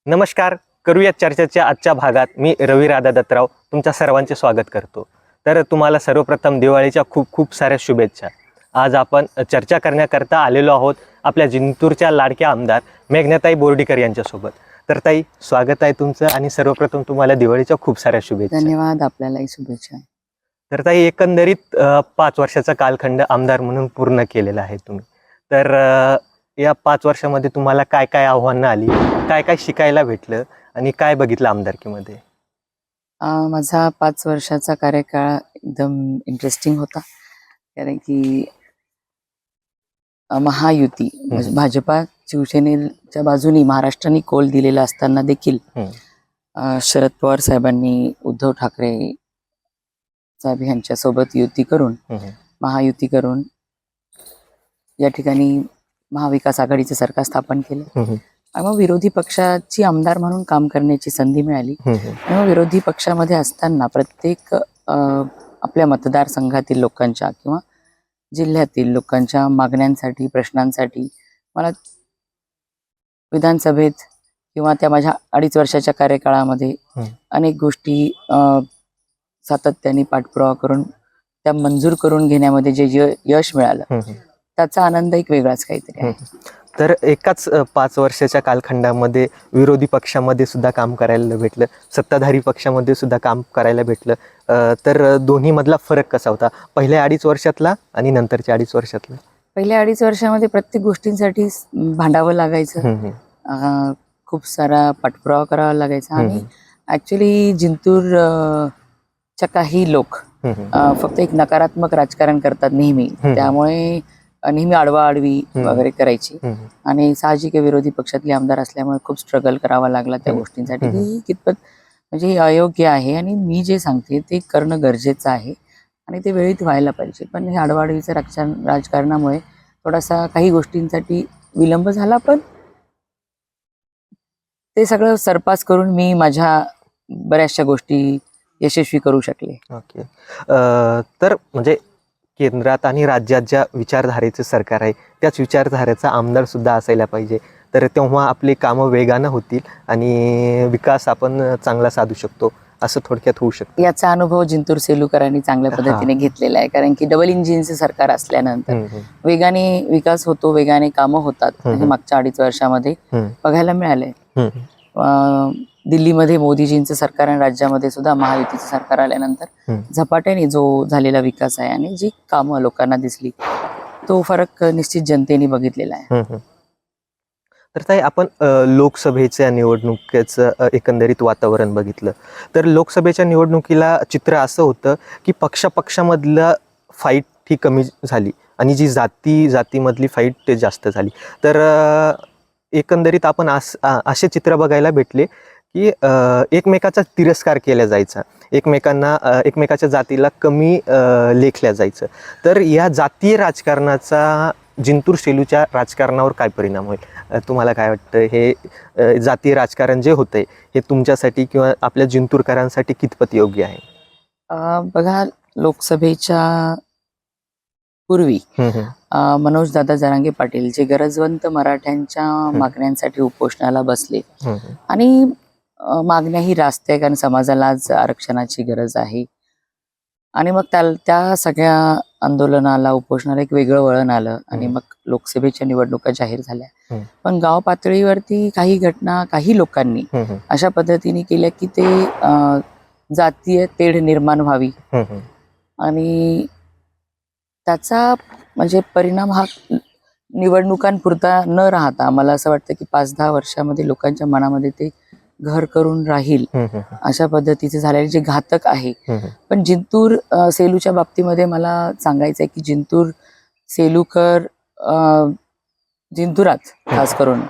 नमस्कार. करूया चर्चेच्या आजच्या भागात मी रवी राधा दत्तराव तुमच्या सर्वांचे स्वागत करतो. तर तुम्हाला सर्वप्रथम दिवाळीच्या खूप खूप साऱ्या शुभेच्छा. आज आपण चर्चा करण्याकरता आलेलो आहोत आपल्या जिंतूरच्या लाडक्या आमदार मेघनाताई बोर्डीकर यांच्यासोबत. तर ताई, स्वागत आहे तुमचं आणि सर्वप्रथम तुम्हाला दिवाळीच्या खूप साऱ्या शुभेच्छा. धन्यवाद. आपल्यालाही शुभेच्छा. तर ताई, एकंदरीत 5 वर्षाचा कालखंड आमदार म्हणून पूर्ण केलेला आहे तुम्ही. तर या 5 वर्षामध्ये तुम्हाला काय काय आव्हानं आली, काय काय शिकायला भेटलं आणि काय बघितलं आमदारकीमध्ये? माझा 5 वर्षाचा कार्यकाळ एकदम इंटरेस्टिंग होता. कारण की महायुती म्हणजे भाजपा शिवसेनेच्या बाजूनी महाराष्ट्राने कौल दिलेला असताना देखील शरद पवार साहेबांनी उद्धव ठाकरे साहेब यांच्यासोबत युती करून महायुती करून या ठिकाणी महाविकास आघाडीचे सरकार स्थापन केलं. आणि मग विरोधी पक्षाची आमदार म्हणून काम करण्याची संधी मिळाली. आणि मग विरोधी पक्षामध्ये असताना प्रत्येक आपल्या मतदारसंघातील लोकांच्या किंवा जिल्ह्यातील लोकांच्या मागण्यांसाठी, प्रश्नांसाठी मला विधानसभेत किंवा त्या माझ्या 2.5 वर्षाच्या कार्यकाळामध्ये अनेक गोष्टी सातत्याने पाठपुरावा करून त्या मंजूर करून घेण्यामध्ये जे यश मिळालं त्याचा आनंद एक वेगळाच काहीतरी आहे. तर एकाच 5 वर्षाच्या कालखंडामध्ये विरोधी पक्षामध्ये सुद्धा काम करायला भेटलं, सत्ताधारी पक्षामध्ये सुद्धा काम करायला भेटलं. तर दोन्ही मधला फरक कसा होता, पहिल्या 2.5 वर्षातला आणि नंतरच्या 2.5 वर्षातला? पहिल्या 2.5 वर्षामध्ये प्रत्येक गोष्टींसाठी भांडावं लागायचं, खूप सारा पाठपुरावा करावा लागायचा. आणि ऍक्च्युली जिंतूर च्या काही लोक फक्त एक नकारात्मक राजकारण करतात नेहमी, त्यामुळे नेहमी आडवाआडवी वगैरे करायची. आणि साहजिक विरोधी पक्षातले आमदार असल्यामुळे खूप स्ट्रगल करावा लागला त्या गोष्टींसाठी. ही कितपत म्हणजे अयोग्य आहे आणि मी जे सांगते ते करणं गरजेचं आहे आणि ते वेळीत व्हायला पाहिजे. पण हे आडवाआडवीचं राजकारणामुळे थोडासा काही गोष्टींसाठी विलंब झाला, पण ते सगळं सरपास करून मी माझ्या बऱ्याचशा गोष्टी यशस्वी करू शकले. ओके. तर म्हणजे केंद्रात आणि राज्यात ज्या विचारधारेचे सरकार आहे त्याच विचारधारेचा आमदार सुद्धा असायला पाहिजे. तर तेव्हा आपली कामं वेगानं होतील आणि विकास आपण चांगला साधू शकतो, असं थोडक्यात होऊ शकतं. याचा अनुभव जिंतूर सेलूकरांनी चांगल्या पद्धतीने घेतलेला आहे. कारण की डबल इंजिनचे सरकार असल्यानंतर वेगाने विकास होतो, वेगाने कामं होतात. हे मागच्या 2.5 वर्षामध्ये बघायला मिळालंय. दिल्लीमध्ये मोदीजींचं सरकार आणि राज्यामध्ये सुद्धा महायुतीचं सरकार आल्यानंतर झपाट्याने जो झालेला विकास आहे आणि जी कामं लोकांना दिसली तो फरक निश्चित जनतेने बघितलेला आहे. तर ताई, आपण लोकसभेच्या निवडणुकीचं एकंदरीत वातावरण बघितलं तर लोकसभेच्या निवडणुकीला चित्र असं होतं की पक्षापक्षामधलं फाईट ही कमी झाली आणि जी जातीमधली फाईट ते जास्त झाली. तर एकंदरीत आपण असे चित्र बघायला भेटले की एकमेकाचा तिरस्कार केला जायचा, एकमेकाच्या जातीला कमी लेखल्या जायचं. तर या जातीय राजकारणाचा जिंतूर सेलूच्या राजकारणावर काय परिणाम होईल, तुम्हाला काय वाटतं? हे जातीय राजकारण जे होतंय हे तुमच्यासाठी किंवा आपल्या जिंतूरकरांसाठी कितपत योग्य आहे? बघा, लोकसभेच्या पूर्वी मनोज दादा जरांगे पाटील जे गरजवंत मराठ्यांच्या मागण्यांसाठी उपोषणाला बसले आणि मागण्याही रास्त आहे, कारण समाजाला आज आरक्षणाची गरज आहे. आणि मग त्या सगळ्या आंदोलनाला, उपोषणाला एक वेगळं वळण आलं आणि मग लोकसभेच्या निवडणुका जाहीर झाल्या. पण गाव पातळीवरती काही घटना काही लोकांनी अशा पद्धतीने केल्या की ते जातीय तेढ निर्माण व्हावी आणि त्याचा म्हणजे परिणाम हा निवडणुकांपुरता न राहता मला असं वाटतं की 5-10 वर्षामध्ये लोकांच्या मनामध्ये ते घर करून राहील अशा पद्धतीचे झालेले जे घातक आहे. पण जिंतूर सेलूच्या बाबतीमध्ये मला सांगायचं आहे की जिंतूर सेलूकर जिंतुरात खास करून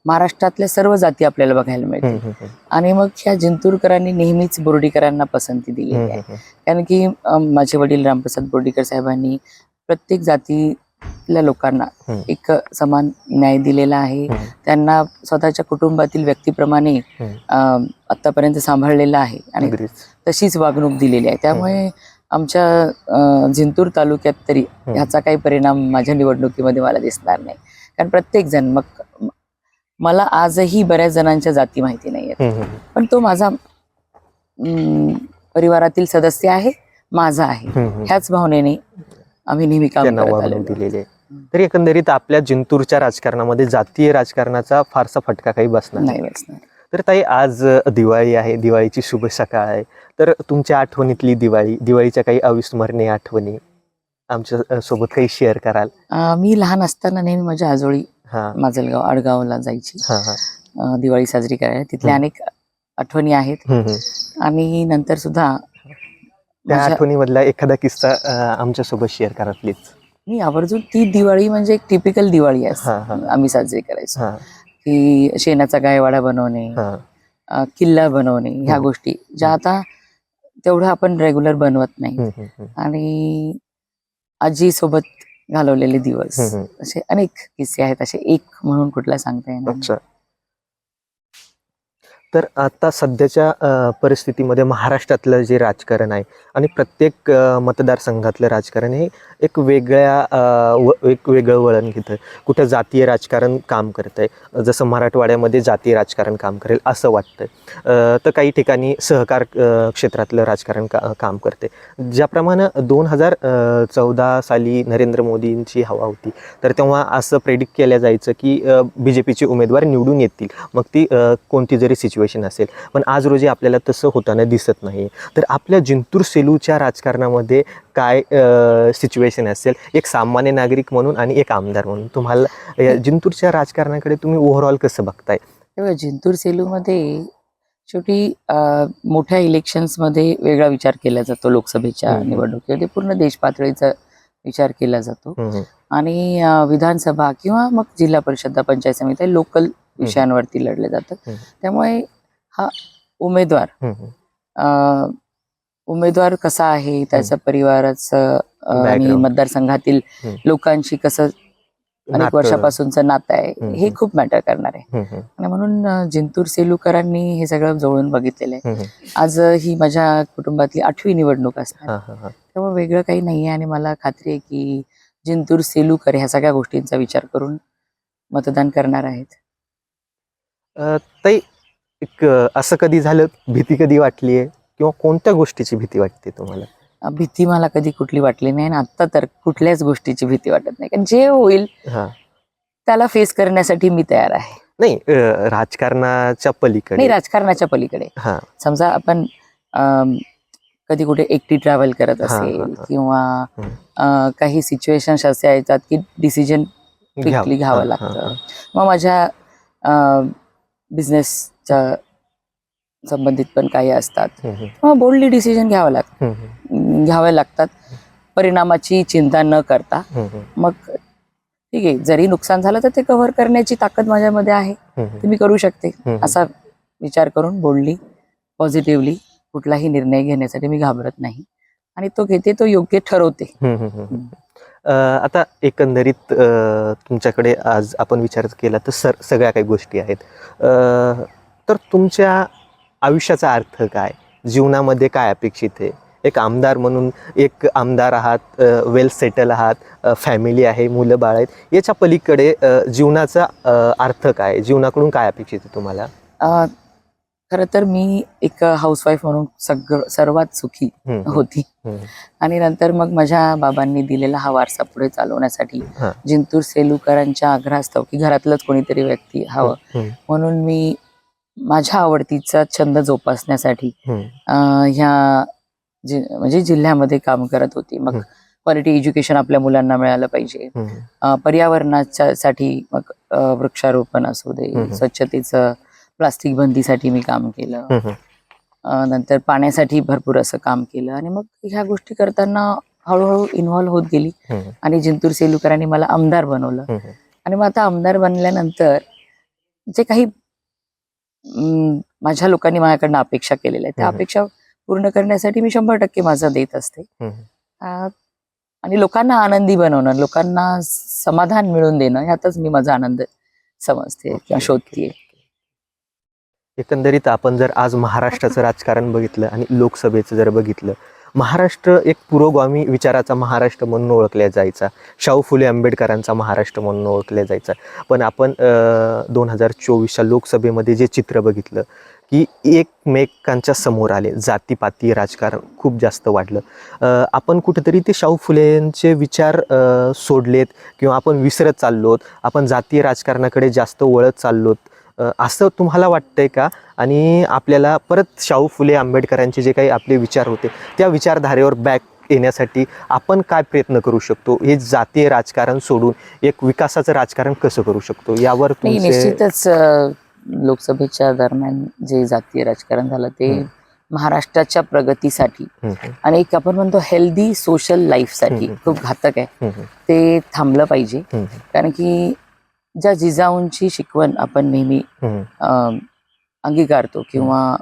महाराष्ट्रातल्या सर्व जाती आपल्याला बघायला मिळतील. आणि मग ह्या जिंतूरकरांनी नेहमीच बोर्डीकरांना पसंती दिलेली आहे. कारण की माझे वडील रामप्रसाद बोर्डीकर साहेबांनी प्रत्येक जातीतल्या लोकांना एक समान न्याय दिलेला आहे. त्यांना स्वतःच्या कुटुंबातील व्यक्तीप्रमाणे आतापर्यंत सांभाळलेला आहे आणि तशीच वागणूक दिलेली आहे. त्यामुळे आमच्या जिंतूर तालुक्यात तरी ह्याचा काही परिणाम माझ्या निवडणुकीमध्ये मला दिसणार नाही. कारण प्रत्येक जण, मग मला आजही बऱ्याच जणांच्या जाती माहिती नाहीयेत, पण तो माझा परिवारातील सदस्य आहे, माझा आहे, ह्याच भावनेने आम्ही नेहमी काम त्यांना करत वागणूक आलेलो. दिलेली आहे. तर एकंदरीत आपल्या जिंतूरच्या राजकारणामध्ये जातीय राजकारणाचा फारसा फटका काही बसणार नाही बसणार. तर ताई, आज दिवाळी आहे, दिवाळीची शुभ सकाळ आहे. तर तुमच्या आठवणीतली दिवाळी, दिवाळीच्या काही अविस्मरणीय आठवणी आमच्या सोबत काही शेअर कराल? मी लहान असताना नेहमी माझ्या आजोळी हा माजलगाव आडगावला जायची हा हा दिवाळी साजरी करायला. तिथल्या अनेक आठवणी आहेत. आणि नंतर सुद्धा त्या माझ्या आठवणीमधला एखादा किस्सा आमच्या सोबत शेअर करा प्लीज. मी आवर्जून ती दिवाळी म्हणजे एक टिपिकल दिवाळी हा, हा. आम्ही साजरी करायचो, हा की शेणाचा गायवाडा बनवणे, हा किल्ला बनवणे, ह्या गोष्टी ज्या आता तेवढं आपण रेग्युलर बनवत नाही. आणि आजी सोबत घालवलेले दिवस, असे अनेक किस्से आहेत. असे एक म्हणून कुठला सांगता येणार नाही. अच्छा. तर आता सध्याच्या परिस्थितीमध्ये महाराष्ट्रातलं जे राजकारण आहे आणि प्रत्येक मतदारसंघातलं राजकारण हे एक एक वेगळं वळण घेतं. कुठं जातीय राजकारण काम करत आहे, जसं मराठवाड्यामध्ये जातीय राजकारण काम करेल असं वाटतंय, तर काही ठिकाणी सहकार क्षेत्रातलं राजकारण काम करते. ज्याप्रमाणे 2014 साली नरेंद्र मोदींची हवा होती, तर तेव्हा असं प्रेडिक्ट केलं जायचं की BJPचे उमेदवार निवडून येतील, मग ती कोणती जरी सिच्युएशन असेल. पण आज रोजी आपल्याला तसं होताना दिसत नाही. तर आपल्या जिंतूर सेलूच्या राजकारणामध्ये काय सिच्युएशन असेल, एक सामान्य नागरिक म्हणून आणि एक आमदार म्हणून तुम्हाला या जिंतूरच्या राजकारणाकडे तुम्ही ओव्हरऑल कसं बघताय? तेव्हा जिंतूर सेलूमध्ये शेवटी मोठ्या इलेक्शन्समध्ये वेगळा विचार केला जातो. लोकसभेच्या निवडणुकीमध्ये पूर्ण देश पातळीचा विचार केला जातो. आणि विधानसभा किंवा मग जिल्हा परिषद, पंचायत समिती, लोकल विषयांवरती लढले जातात. त्यामुळे हा उमेदवार कसा आहे, त्याच्या परिवाराचं आणि मतदारसंघातील लोकांशी कसं अनेक वर्षापासूनचं नातं आहे, हे खूप मॅटर करणार आहे. आणि म्हणून जिंतूर सेलूकरांनी हे सगळं जवळून बघितलेलं आहे. आज ही माझ्या कुटुंबातली 8वी निवडणूक असणार, त्यामुळे वेगळं काही नाहीये. आणि मला खात्री आहे की जिंतूर सेलूकर ह्या सगळ्या गोष्टींचा विचार करून मतदान करणार आहेत. ताई, एक असं कधी झालं, भीती कधी वाटली आहे किंवा कोणत्या गोष्टीची भीती वाटते तुम्हाला? भीती मला कधी कुठली वाटली नाही, आणि आता तर कुठल्याच गोष्टीची भीती वाटत नाही, कारण जे होईल त्याला फेस करण्यासाठी मी तयार आहे. नाही, राजकारणाच्या पलीकडे. नाही, राजकारणाच्या पलीकडे. समजा आपण कधी कुठे एकटी ट्रॅव्हल करत असेल किंवा काही सिच्युएशन्स असे येतात की डिसिजन क्विकली घ्यावं लागतं, मग माझ्या बिझनेसच्या संबंधित पण काही असतात, मग बोल्डली डिसिजन घ्यावे लागतात, परिणामाची चिंता न करता. मग ठीक आहे, जरी नुकसान झालं तर ते कव्हर करण्याची ताकद माझ्यामध्ये आहे, ते मी करू शकते, असा विचार करून बोल्डली, पॉझिटिव्हली कुठलाही निर्णय घेण्यासाठी मी घाबरत नाही. आणि तो घेते, तो योग्य ठरवते. आता एकंदरीत तुमच्याकडे आज आपण विचार केला तर सगळ्या काही गोष्टी आहेत. तर तुमच्या आयुष्याचा अर्थ काय, जीवनामध्ये काय अपेक्षित आहे? एक आमदार म्हणून, एक आमदार आहात, वेल सेटल आहात, फॅमिली आहे, मुलं बाळ आहेत, याच्या पलीकडे जीवनाचा अर्थ काय, जीवनाकडून काय अपेक्षित आहे तुम्हाला? खरं तर मी एक हाऊसवाईफ म्हणून सर्वात सुखी होती. आणि नंतर मग माझ्या बाबांनी दिलेला हा वारसा पुढे चालवण्यासाठी जिंतूर सेलूकरांच्या आग्रहास्तव की घरातलंच कोणीतरी व्यक्ती हवं, म्हणून मी माझ्या आवडतीचा छंद जोपासण्यासाठी ह्या म्हणजे जिल्ह्यामध्ये काम करत होती. मग क्वालिटी एज्युकेशन आपल्या मुलांना मिळालं पाहिजे, पर्यावरणाच्या साठी मग वृक्षारोपण असू दे, स्वच्छतेचं, प्लास्टिक बंदीसाठी मी काम केलं, नंतर पाण्यासाठी भरपूर असं काम केलं. आणि मग ह्या गोष्टी करताना हळूहळू इन्व्हॉल्व्ह होत गेली. आणि जिंतूर सेलूकरांनी मला आमदार बनवलं. आणि मग आता आमदार बनल्यानंतर जे काही माझ्या लोकांनी माझ्याकडनं अपेक्षा केलेल्या आहेत, त्या अपेक्षा पूर्ण करण्यासाठी मी 100% माझा देत असते. आणि लोकांना आनंदी बनवणं, लोकांना समाधान मिळवून देणं, ह्यातच मी माझा आनंद समजते किंवा शोधते. एकंदरीत आपण जर आज महाराष्ट्राचं राजकारण बघितलं आणि लोकसभेचं जर बघितलं, महाराष्ट्र एक पुरोगामी विचाराचा महाराष्ट्र म्हणून ओळखला जायचा, शाहू फुले आंबेडकरांचा महाराष्ट्र म्हणून ओळखला जायचा. पण आपण 2024च्या लोकसभेमध्ये जे चित्र बघितलं की एकमेकांच्या समोर आले, जातीपाती राजकारण खूप जास्त वाढलं. आपण कुठेतरी ते शाहू फुलेंचे विचार सोडलेत किंवा आपण विसरत चाललोत, आपण जातीय राजकारणाकडे जास्त वळत चाललोत, असं तुम्हाला वाटतंय का? आणि आपल्याला परत शाहू फुले आंबेडकरांचे जे काही आपले विचार होते त्या विचारधारेवर बॅक येण्यासाठी आपण काय प्रयत्न करू शकतो? हे जातीय राजकारण सोडून एक विकासाचं राजकारण कसं करू शकतो यावर तुमचे? निश्चितच लोकसभेच्या दरम्यान जे जातीय राजकारण झालं ते महाराष्ट्राच्या प्रगतीसाठी आणि एक आपण म्हणतो हेल्दी सोशल लाईफसाठी खूप घातक आहे. ते थांबलं पाहिजे. कारण की ज्या जिजाऊंची शिकवण आपण नेहमी अंगीकारतो किंवा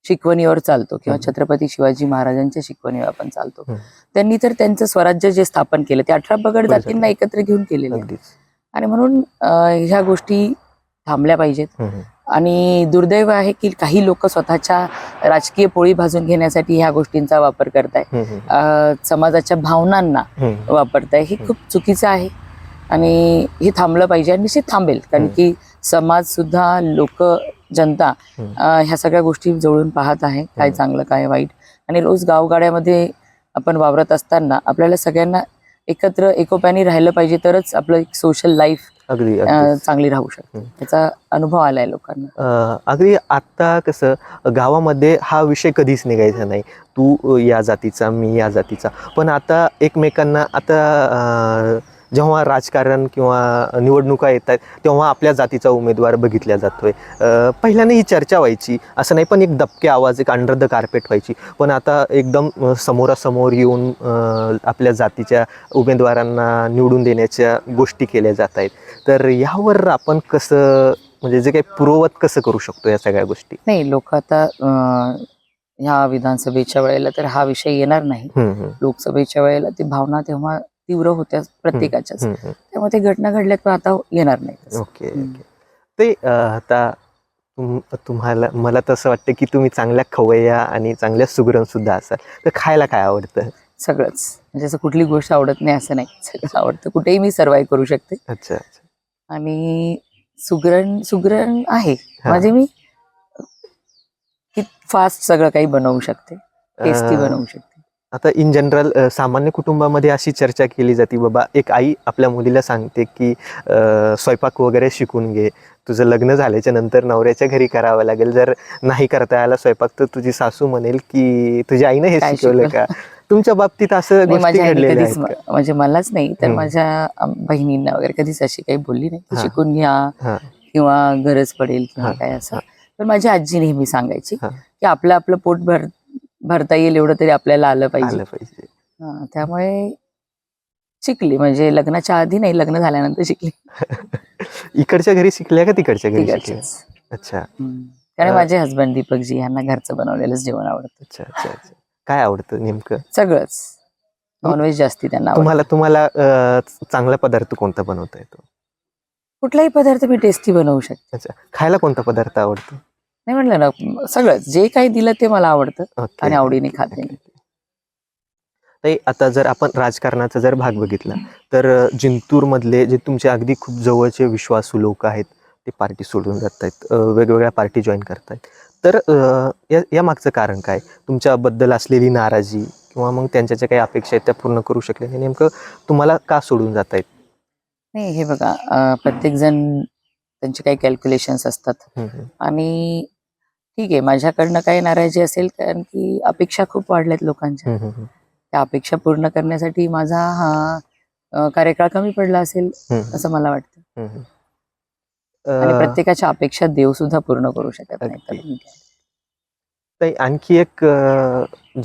शिकवणीवर चालतो किंवा छत्रपती शिवाजी महाराजांच्या शिकवणीवर आपण चालतो, त्यांनी तर त्यांचं स्वराज्य जे स्थापन केलं ते 18 पगड जातींना एकत्र घेऊन केलेलं आहे. आणि म्हणून ह्या गोष्टी थांबल्या पाहिजेत. आणि दुर्दैव आहे की काही लोक स्वतःच्या राजकीय पोळी भाजून घेण्यासाठी ह्या गोष्टींचा वापर करताय, समाजाच्या भावनांना वापरताय. हे खूप चुकीचं आहे आणि हे थांबलं पाहिजे आणि निश्चित थांबेल. कारण की समाज सुद्धा, लोक, जनता ह्या सगळ्या गोष्टी जवळून पाहत आहे, काय चांगलं काय वाईट. आणि रोज गावगाड्यामध्ये आपण वावरत असताना आपल्याला सगळ्यांना एकत्र एकोप्याने राहिलं पाहिजे, तरच आपलं एक सोशल लाईफ अगदी चांगली राहू शकते. त्याचा अनुभव आलाय लोकांना. अगदी आता कसं गावामध्ये हा विषय कधीच निघायचा नाही, तू या जातीचा मी या जातीचा. पण आता एकमेकांना आता जेव्हा राजकारण किंवा निवडणुका येत आहेत तेव्हा आपल्या जातीचा उमेदवार बघितला जातोय. पहिल्याने ही चर्चा व्हायची असं नाही, पण एक दबके आवाज, एक अंडर द कार्पेट व्हायची. पण आता एकदम समोरासमोर येऊन आपल्या जातीच्या उमेदवारांना निवडून देण्याच्या गोष्टी केल्या जात आहेत. तर यावर आपण कसं, म्हणजे जे काही पूर्ववत कसं करू शकतो या सगळ्या गोष्टी? नाही, लोक आता ह्या विधानसभेच्या वेळेला तर हा विषय येणार नाही. लोकसभेच्या वेळेला ती भावना तेव्हा तीव्र होत्या प्रत्येकाच्याच, त्यामुळे ते घटना घडल्यात, पण आता येणार नाही. ओके. ते आता तुम्हाला, मला तसं वाटतं की तुम्ही चांगल्या खवय्या आणि चांगल्या सुगरण सुद्धा असाल. तर खायला काय आवडतं? सगळंच. म्हणजे असं कुठली गोष्ट आवडत नाही असं नाही, सगळं आवडतं. कुठेही मी सर्वाईव्ह करू शकते. अच्छा. आणि सुगरण आहे म्हणजे मी फास्ट सगळं काही बनवू शकते, टेस्टी बनवू शकते. आता इन जनरल सामान्य कुटुंबामध्ये अशी चर्चा केली जाते, बाबा एक आई आपल्या मुलीला सांगते की स्वयंपाक वगैरे शिकून घे, तुझं लग्न झाल्याच्या नंतर नवऱ्याच्या घरी करावं लागेल, जर नाही करता आला स्वयंपाक तर तुझी सासू म्हणेल की तुझ्या आईने हे शिकवलं का? तुमच्या बाबतीत असं गोष्टी घडलेल्या आहेत का? म्हणजे मलाच नाही तर माझ्या बहिणींना वगैरे कधीच अशी काही बोलली नाही, शिकून घ्या किंवा गरज पडेल किंवा काय असं. पण माझी आजी नेहमी सांगायची की आपलं आपलं पोट भरता येईल एवढं तरी आपल्याला आलं पाहिजे. त्यामुळे शिकली, म्हणजे लग्नाच्या आधी नाही, लग्न झाल्यानंतर शिकली. इकडच्या घरी शिकल्या का तिकडच्या घरी शिकल्या? अच्छा. कारण माझे हसबंड दीपकजी यांना घरचं बनवलेलंच जेवण आवडतं. अच्छा. काय आवडतं नेमकं? सगळंच. नॉनव्हेज जास्ती त्यांना आवडतं. तुम्हाला चांगला पदार्थ कोणता बनवता येतो? कुठलाही पदार्थ मी टेस्टी बनवू शकते. अच्छा. खायला कोणता पदार्थ आवडतो? नाही म्हटलं ना, सगळंच जे काही दिलं ते मला आवडतं आणि आवडीने खाते. आता जर आपण राजकारणाचा जर भाग बघितला तर जिंतूर मधले जे तुमचे अगदी खूप जवळचे विश्वासू लोक आहेत ते पार्टी सोडून जात आहेत, वेगवेगळ्या पार्टी जॉईन करतायत. तर या मागचं कारण काय? तुमच्याबद्दल असलेली नाराजी किंवा मग त्यांच्या ज्या काही अपेक्षा आहेत त्या पूर्ण करू शकले नाही, नेमकं तुम्हाला का सोडून जात आहेत? नाही, हे बघा, प्रत्येक जण त्यांचे काही कॅल्क्युलेशन्स असतात आणि ठीक आहे, माझ्याकडनं काही नाराजी असेल कारण की अपेक्षा खूप वाढल्यात लोकांच्या. त्या अपेक्षा पूर्ण करण्यासाठी माझा हा कार्यकाळ कमी पडला असेल असं मला वाटतं. आणि प्रत्येकाच्या अपेक्षा देव सुद्धा पूर्ण करू शकत नाही. आणखी एक,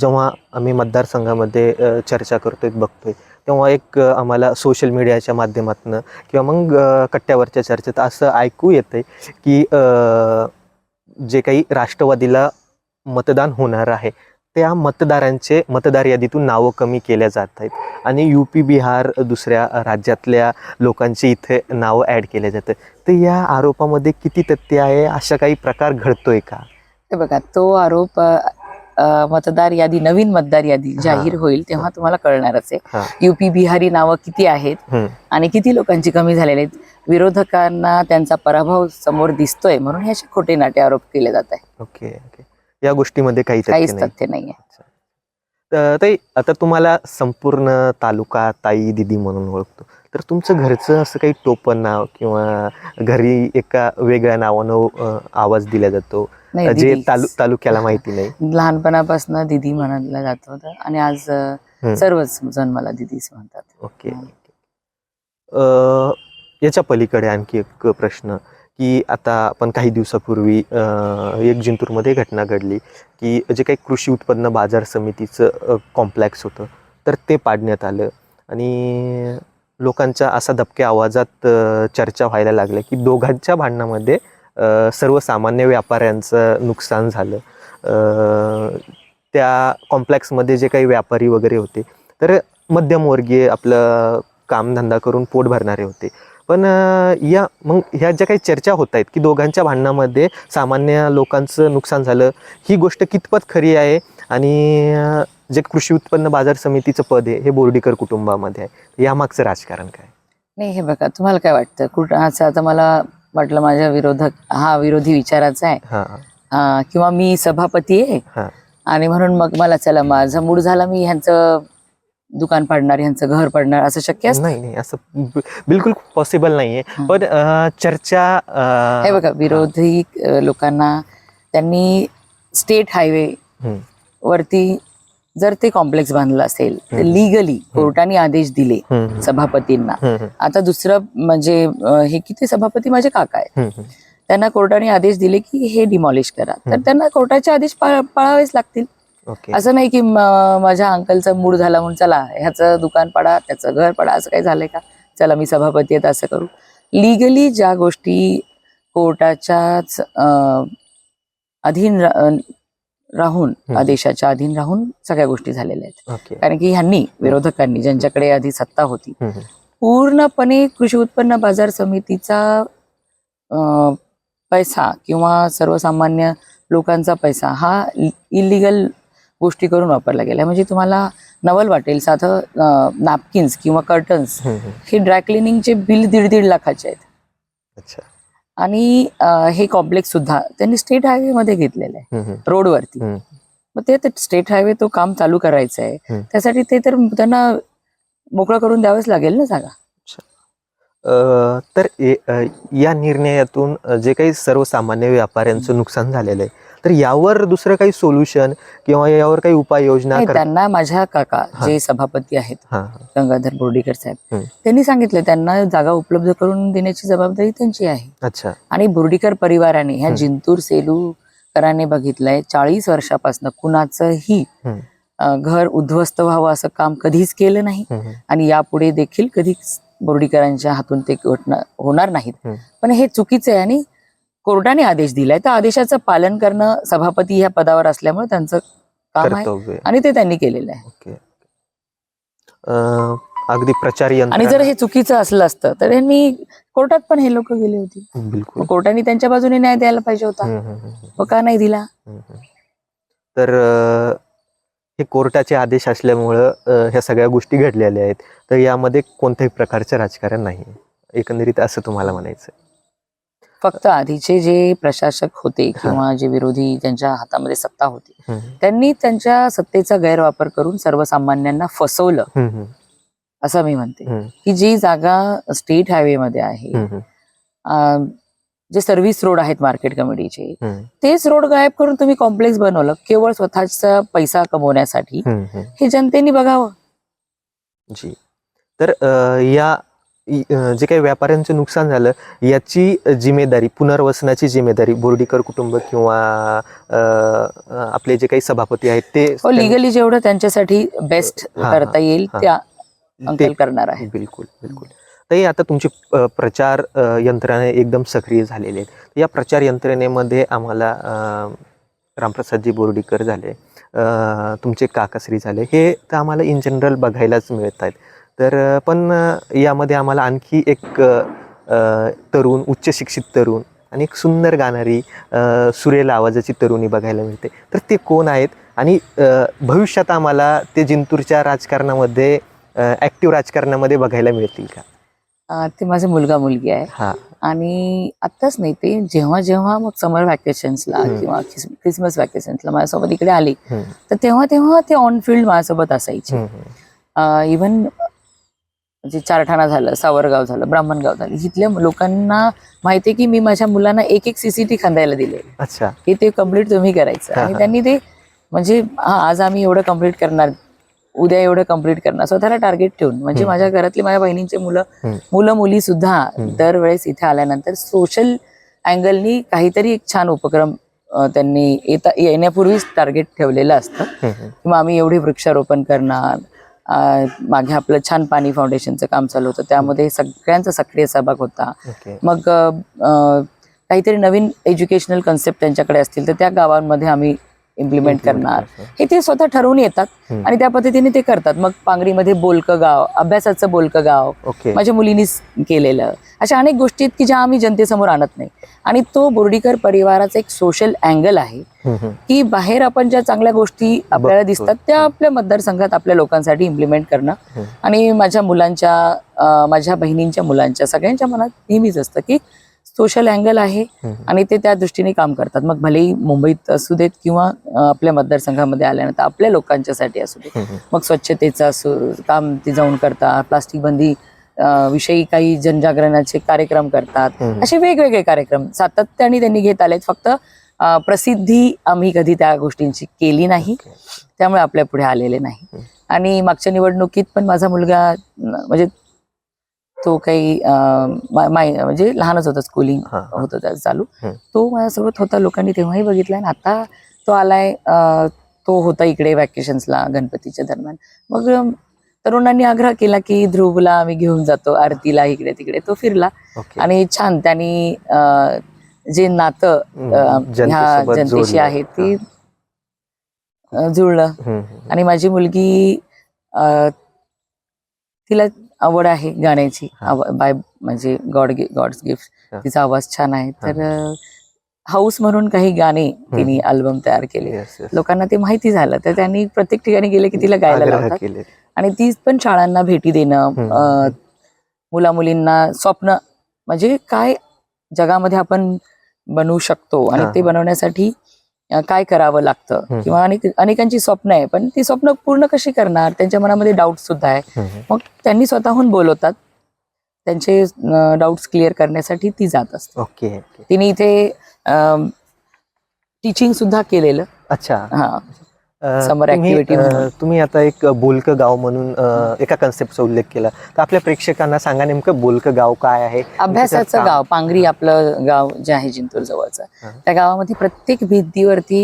जेव्हा आम्ही मतदारसंघामध्ये चर्चा करतोय, बघतोय, तेव्हा एक आम्हाला सोशल मीडियाच्या माध्यमातून किंवा मग कट्ट्यावरच्या चर्चेत असं ऐकू येतंय की जे काही राष्ट्रवादीला मतदान होणार आहे त्या मतदारांचे मतदार यादीतून नावं कमी केल्या जात आहेत आणि UP, बिहार, दुसऱ्या राज्यातल्या लोकांची इथे नावं ॲड केल्या जातात. तर या आरोपामध्ये किती तथ्य आहे? अशा काही प्रकार घडतोय का? हे बघा, तो आरोप मतदार यादी, नवीन मतदार यादी जाहीर होईल तेव्हा तुम्हाला कळणारच हा. आहे युपी बिहारी नावं किती आहेत आणि किती लोकांची कमी झालेली आहेत. विरोधकांना त्यांचा पराभव समोर दिसतोय म्हणून हे असे खोटे नाटे आरोप केले जात आहे. Okay okay. या गोष्टीमध्ये काहीच तथ्य नाहीये. ताई, आता तुम्हाला संपूर्ण तालुका ताई दीदी म्हणून ओळखतो, तर तुमचं घरचं असं काही टोपण नाव किंवा घरी एका वेगळ्या नावानं आवाज दिला जातो जे तालुक्याला माहिती नाही? लहानपणापासून दीदी म्हणायला जात होतं आणि आज सर्वच जण मला दीदीच म्हणतात. ओके. याच्या पलीकडे आणखी एक प्रश्न, की आता आपण काही दिवसापूर्वी एक जिंतूरमध्ये घटना घडली की जे काही कृषी उत्पन्न बाजार समितीचं कॉम्प्लेक्स होतं तर ते पाडण्यात आलं आणि लोकांच्या असा दबक्या आवाजात चर्चा व्हायला लागल्या की दोघांच्या भांडणामध्ये सर्वसामान्य व्यापाऱ्यांचं नुकसान झालं. त्या कॉम्प्लेक्समध्ये जे काही व्यापारी वगैरे होते तर मध्यमवर्गीय आपलं कामधंदा करून पोट भरणारे होते. पण मग ह्या ज्या काही चर्चा होत आहेत की दोघांच्या भांडणामध्ये सामान्य लोकांचं नुकसान झालं, ही गोष्ट कितपत खरी आहे आणि जे कृषी उत्पन्न बाजार समितीचं पद आहे हे बोर्डीकर कुटुंबामध्ये आहे, यामागचं राजकारण काय? नाही, हे बघा, तुम्हाला काय वाटतं कुठं आता मला वाटलं माझ्या विरोधी विचाराचा आहे किंवा मी सभापती आहे आणि म्हणून मग मला चला माझा मूड झाला मी ह्यांचं दुकान पाडणार, ह्यांचं घर पाडणार, असं शक्य असतं? नाही, असं बिलकुल पॉसिबल नाहीये. पण चर्चा हे बघा, विरोधी लोकांना त्यांनी स्टेट हायवे वरती जर ते कॉम्प्लेक्स बांधलं असेल तर लिगली कोर्टाने आदेश दिले सभापतींना. आता दुसरं म्हणजे हे किती सभापती माझे काका आहेत, त्यांना कोर्टाने आदेश दिले की हे डिमॉलिश करा, तर त्यांना कोर्टाचे आदेश पाळावेच लागतील. असं नाही की माझ्या अंकलचा मूड झाला म्हणून चला ह्याचं दुकान पाडा, त्याचं घर पाडा, असं काही झालंय का, चला मी सभापती आहे असं करू. लिगली ज्या गोष्टी कोर्टाच्याच अधीन राहून, आदेशाच्या अधीन राहून सगळ्या गोष्टी झालेल्या आहेत. कारण की ह्यांनी, विरोधकांनी, ज्यांच्याकडे आधी सत्ता होती, पूर्णपणे कृषी उत्पन्न बाजार समितीचा पैसा किंवा सर्वसामान्य लोकांचा पैसा हा इलिगल गोष्टी करून वापरला गेला. म्हणजे तुम्हाला नवल वाटेल, साधं नॅपकिन्स किंवा कर्टन्स हे ड्रायक्लिनिंगचे बिल 1.5 लाखाचे आहेत. आणि हे कॉम्प्लेक्स सुद्धा त्यांनी स्टेट हायवे मध्ये घेतलेलं आहे, रोडवरती. मग ते स्टेट हायवे तो काम चालू करायचं आहे, त्यासाठी ते तर त्यांना मोकळं करून द्यावंच लागेल ना जागा. तर या निर्णयातून जे काही सर्वसामान्य व्यापाऱ्यांचं नुकसान झालेलं आहे, तर यावर दुसरं काही सोल्युशन किंवा यावर काही उपाययोजना? त्यांना माझ्या काका जे सभापती आहेत गंगाधर बोर्डीकर साहेब, त्यांनी सांगितलं त्यांना जागा उपलब्ध करून देण्याची जबाबदारी त्यांची आहे. अच्छा. आणि बोर्डीकर परिवाराने ह्या जिंतूर सेलूकरांनी बघितलंय 40 वर्षापासून कुणाचंही घर उद्ध्वस्त व्हावं असं काम कधीच केलं नाही आणि यापुढे देखील कधीच बोर्डीकरांच्या हातून ते होणार नाहीत. पण हे चुकीचं आहे आणि कोर्टाने आदेश दिलाय, तर आदेशाचं पालन करणं सभापती ह्या पदावर असल्यामुळे त्यांचं काम आहे आणि ते त्यांनी केलेलं आहे. अगदी प्रचार यंत्रणा. आणि जर हे चुकीचं असलं असतं तर यांनी कोर्टात पण हे लोक गेले होते. बिलकुल. कोर्टाने त्यांच्या बाजूने न्याय द्यायला पाहिजे होता, मग का नाही दिला? तर हे कोर्टाचे आदेश असल्यामुळं ह्या सगळ्या गोष्टी घडलेल्या आहेत, तर यामध्ये कोणत्याही प्रकारचं राजकारण नाही, एकंदरीत असं तुम्हाला म्हणायचं? फक्त आधीचे जे प्रशासक होते किंवा जे विरोधी ज्यांच्या हातामध्ये सत्ता होती, त्यांनी त्यांच्या सत्तेचा गैरवापर करून सर्वसामान्यांना फसवलं असं मी म्हणते. की जी जागा स्टेट हायवे मध्ये आहे, जे सर्व्हिस रोड आहेत मार्केट कमिटीचे, तेच रोड गायब करून तुम्ही कॉम्प्लेक्स बनवलं केवळ स्वतःचा पैसा कमवण्यासाठी. हे जनतेने बघावं. जी. तर या जे काही व्यापाऱ्यांचं नुकसान झालं याची जिम्मेदारी, पुनर्वसनाची जिम्मेदारी बोर्डीकर कुटुंब किंवा आपले जे काही सभापती आहेत ते लिगली जेवढं त्यांच्यासाठी बेस्ट करता येईल त्या अंकल करणार आहे. बिलकुल बिलकुल. तर आता तुमची प्रचार यंत्रणा एकदम सक्रिय झालेली आहे. या प्रचार यंत्रणेमध्ये आम्हाला रामप्रसादजी बोर्डीकर झाले, तुमचे काकाश्री झाले, हे तर आम्हाला इन जनरल बघायलाच मिळत आहेत. तर पण यामध्ये आम्हाला आणखी एक तरुण, उच्च शिक्षित तरुण आणि एक सुंदर गाणारी सुरेल आवाजाची तरुणी बघायला मिळते. तर ते कोण आहेत आणि भविष्यात आम्हाला ते जिंतूरच्या राजकारणामध्ये ऍक्टिव्ह राजकारणामध्ये बघायला मिळतील का? ते माझा मुलगा मुलगी आहे. हा. आणि आत्ताच नाही, ते जेव्हा जेव्हा मग समर वॅकेशन्सला किंवा क्रिसमस वॅकेशन्सला माझ्यासोबत इकडे आली तर तेव्हा तेव्हा ते ऑन फील्ड माझ्यासोबत असायचे. इव्हन म्हणजे चारठाणा झालं, सावरगाव झालं, ब्राह्मणगाव झालं, इथल्या लोकांना माहितीये की मी माझ्या मुलांना एक एक सीसीटी खांदायला दिले. अच्छा. की ते कम्प्लीट तुम्ही करायचं. आणि त्यांनी ते म्हणजे आज आम्ही एवढं कम्प्लीट करणार, उद्या एवढं कम्प्लीट करणार, स्वतःला टार्गेट ठेवून. म्हणजे माझ्या घरातली माझ्या बहिणींचे मुलं मुली सुद्धा दरवेळेस इथे आल्यानंतर सोशल अँगलनी काहीतरी एक छान उपक्रम त्यांनी येण्यापूर्वीच टार्गेट ठेवलेलं असतं. किंवा आम्ही एवढे वृक्षारोपण करणार. मागे आपलं छान पाणी फाउंडेशनचं काम चालू होतं, त्यामध्ये सगळ्यांचा सक्रिय सहभाग होता. मग काहीतरी नवीन एज्युकेशनल कन्सेप्ट त्यांच्याकडे असतील तर त्या गावांमध्ये आम्ही इम्प्लिमेंट करणार, हे ते स्वतः ठरवून येतात आणि त्या पद्धतीने ते करतात. मग पांगरीमध्ये बोलकं गाव, अभ्यासाचं बोलकं गाव माझ्या मुलींनीच केलेलं. अशा अनेक गोष्टी आहेत की ज्या आम्ही जनतेसमोर आणत नाही. आणि तो बोर्डीकर परिवाराचा एक सोशल अँगल आहे की बाहेर आपण ज्या चांगल्या गोष्टी आपल्याला दिसतात त्या आपल्या मतदारसंघात आपल्या लोकांसाठी इम्प्लिमेंट करणं. आणि माझ्या मुलांच्या, माझ्या बहिणींच्या मुलांच्या सगळ्यांच्या मनात नेहमीच असतं की सोशल अँगल आहे आणि ते त्या दृष्टीने काम करतात. मग भलेही मुंबईत असू देत किंवा आपल्या मतदारसंघामध्ये आल्यानंतर आपल्या लोकांच्यासाठी असू दे. मग स्वच्छतेचं काम ते जाऊन करतात, प्लास्टिक बंदी विषयी काही जनजागरणाचे कार्यक्रम करतात. असे वेगवेगळे कार्यक्रम सातत्याने त्यांनी घेत आलेत. फक्त प्रसिद्धी आम्ही कधी त्या गोष्टींची केली नाही, त्यामुळे आपल्या पुढे आलेले नाही. आणि मागच्या निवडणुकीत पण माझा मुलगा म्हणजे तो काही म्हणजे लहानच होता, स्कूलिंग होतं त्याचं चालू, तो माझ्यासोबत होता. लोकांनी तेव्हाही बघितलाय आणि आता तो आलाय. तो होता इकडे वॅकेशन्सला गणपतीच्या दरम्यान. मग तरुणांनी आग्रह केला की ध्रुवला आम्ही घेऊन जातो आरतीला, इकडे तिकडे. तो फिरला आणि छान त्यांनी जे नातं ह्या जनतेशी आहे ते जुळलं. आणि माझी मुलगी, तिला आवड आहे गाण्याची, म्हणजे गॉड्स गिफ्ट, तिचा आवाज छान आहे. तर हाऊस म्हणून काही गाणे तिने अल्बम तयार केले. लोकांना ते माहिती झालं तर त्यांनी प्रत्येक ठिकाणी गेले की तिला गायला लावतात. आणि ती पण शाळांना भेटी देणं, मुला मुलींना स्वप्न म्हणजे काय जगामध्ये आपण बनवू शकतो आणि ते बनवण्यासाठी काय करावं लागतं, किंवा अनेकांची स्वप्न आहे पण ती स्वप्न पूर्ण कशी करणार, त्यांच्या मनामध्ये डाऊट सुद्धा आहे. मग त्यांनी स्वतःहून बोलवतात, त्यांचे डाऊट्स क्लिअर करण्यासाठी ती जात असते. तिने इथे टीचिंग सुद्धा केलेलं. अच्छा. हा, समर ऍक्टिव्हिटी. तुम्ही आता एक बोलकं गाव म्हणून एका कन्सेप्टचा उल्लेख केला, तर आपल्या प्रेक्षकांना सांगा नेमकं बोलकं गाव काय आहे? अभ्यासाचं गाव. पांगरी आपलं गाव जे आहे जिंतूर जवळचं, त्या गावामध्ये प्रत्येक भिंतीवरती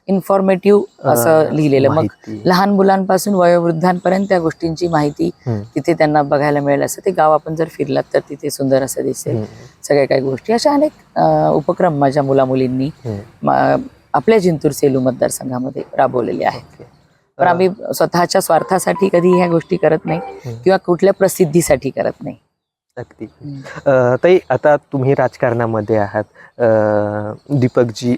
इन्फॉर्मेटिव्ह असं लिहिलेलं. मग लहान मुलांपासून वयोवृद्धांपर्यंत त्या गोष्टींची माहिती तिथे त्यांना बघायला मिळेल. असं ते गाव आपण जर फिरलात तर तिथे सुंदर असं दिसेल. सगळ्या काही गोष्टी, अशा अनेक उपक्रम माझ्या मुला मुलींनी आपल्या जिंतूर सेलू मतदारसंघामध्ये राबवलेले आहेत. पण आम्ही स्वतःच्या स्वार्थासाठी कधी ह्या गोष्टी करत नाही किंवा कुठल्या प्रसिद्धीसाठी करत नाही. अगदी. ताई, आता तुम्ही राजकारणामध्ये आहात, दीपकजी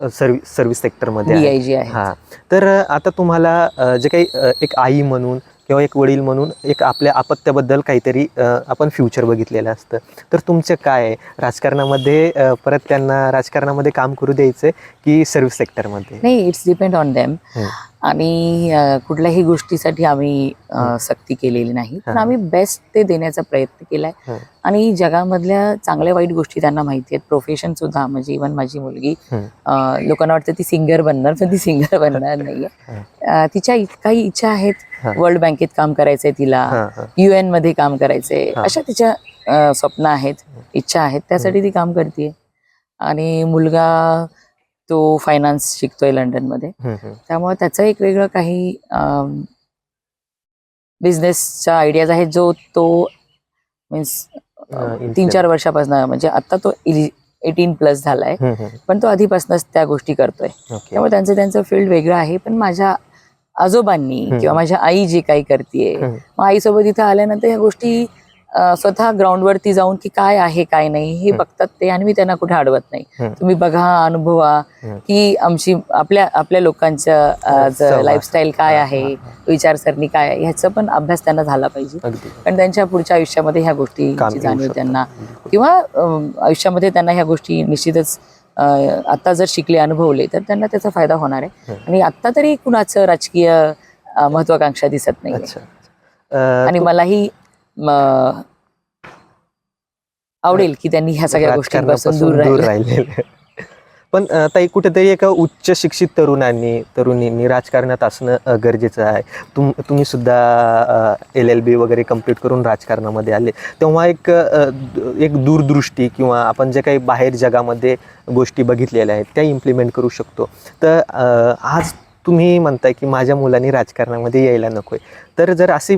सर्व्हिस सेक्टरमध्ये DIG आहे. हा, तर आता तुम्हाला जे काही एक आई म्हणून किंवा एक वडील म्हणून एक आपल्या अपत्याबद्दल काहीतरी आपण फ्युचर बघितलेलं असतं, तर तुमचं काय आहे राजकारणामध्ये? परत त्यांना राजकारणामध्ये काम करू द्यायचं की सर्व्हिस सेक्टरमध्ये? नाही, इट्स डिपेंड ऑन देम. आणि कुठल्याही गोष्टीसाठी आम्ही सक्ती केलेली नाही, पण आम्ही बेस्ट ते देण्याचा प्रयत्न केलाय. आणि जगामधल्या चांगल्या वाईट गोष्टी त्यांना माहिती आहेत. प्रोफेशन सुद्धा, म्हणजे इव्हन माझी मुलगी, लोकांना वाटतं ती सिंगर बनणार, पण ती सिंगर बनणार नाहीये. तिच्या काही इच्छा आहेत. वर्ल्ड बँकेत काम करायचंय तिला, UN मध्ये काम करायचंय, अशा तिच्या स्वप्न आहेत, इच्छा आहेत, त्यासाठी ती काम करते. आणि मुलगा तो फायनान्स शिकतोय लंडनमध्ये, त्यामुळे त्याचं एक वेगळं काही बिझनेसच्या आयडियाज आहेत, जो तो मीन्स 3-4 वर्षापासून, म्हणजे आता तो 18+ झालाय, पण तो आधीपासूनच त्या गोष्टी करतोय. त्यामुळे त्यांचं फील्ड वेगळं आहे. पण माझ्या आजोबांनी किंवा माझ्या आई जे काही करतेय, मग आईसोबत इथं आल्यानंतर ह्या गोष्टी स्वतः ग्राउंडवरती जाऊन की काय आहे काय नाही हे बघतात ते, आणि मी त्यांना कुठे अडवत नाही. तुम्ही बघा, अनुभवा की आमची आपल्या लोकांचं लाईफस्टाईल काय आहे, विचारसरणी काय आहे, ह्याचा पण अभ्यास त्यांना झाला पाहिजे. कारण त्यांच्या पुढच्या आयुष्यामध्ये ह्या गोष्टीची जाणीव त्यांना, किंवा आयुष्यामध्ये त्यांना ह्या गोष्टी निश्चितच आता जर शिकले, अनुभवले, तर त्यांना त्याचा फायदा होणार आहे. आणि आता तरी कुणाचं राजकीय महत्वाकांक्षा दिसत नाही. आणि मलाही आवडेल की त्यांनी ह्या सगळ्या गोष्टींपासून दूर राहिले. पण ताई, कुठेतरी एका उच्च शिक्षित तरुणींनी राजकारणात असणं गरजेचं आहे. तुम्ही सुद्धा LLB वगैरे कम्प्लीट करून राजकारणामध्ये आले, तेव्हा एक दूरदृष्टी किंवा आपण जे काही बाहेर जगामध्ये गोष्टी बघितलेल्या आहेत त्या इम्प्लिमेंट करू शकतो. तर आज तुम्ही म्हणताय की माझ्या मुलांनी राजकारणामध्ये यायला नकोय, तर जर अशी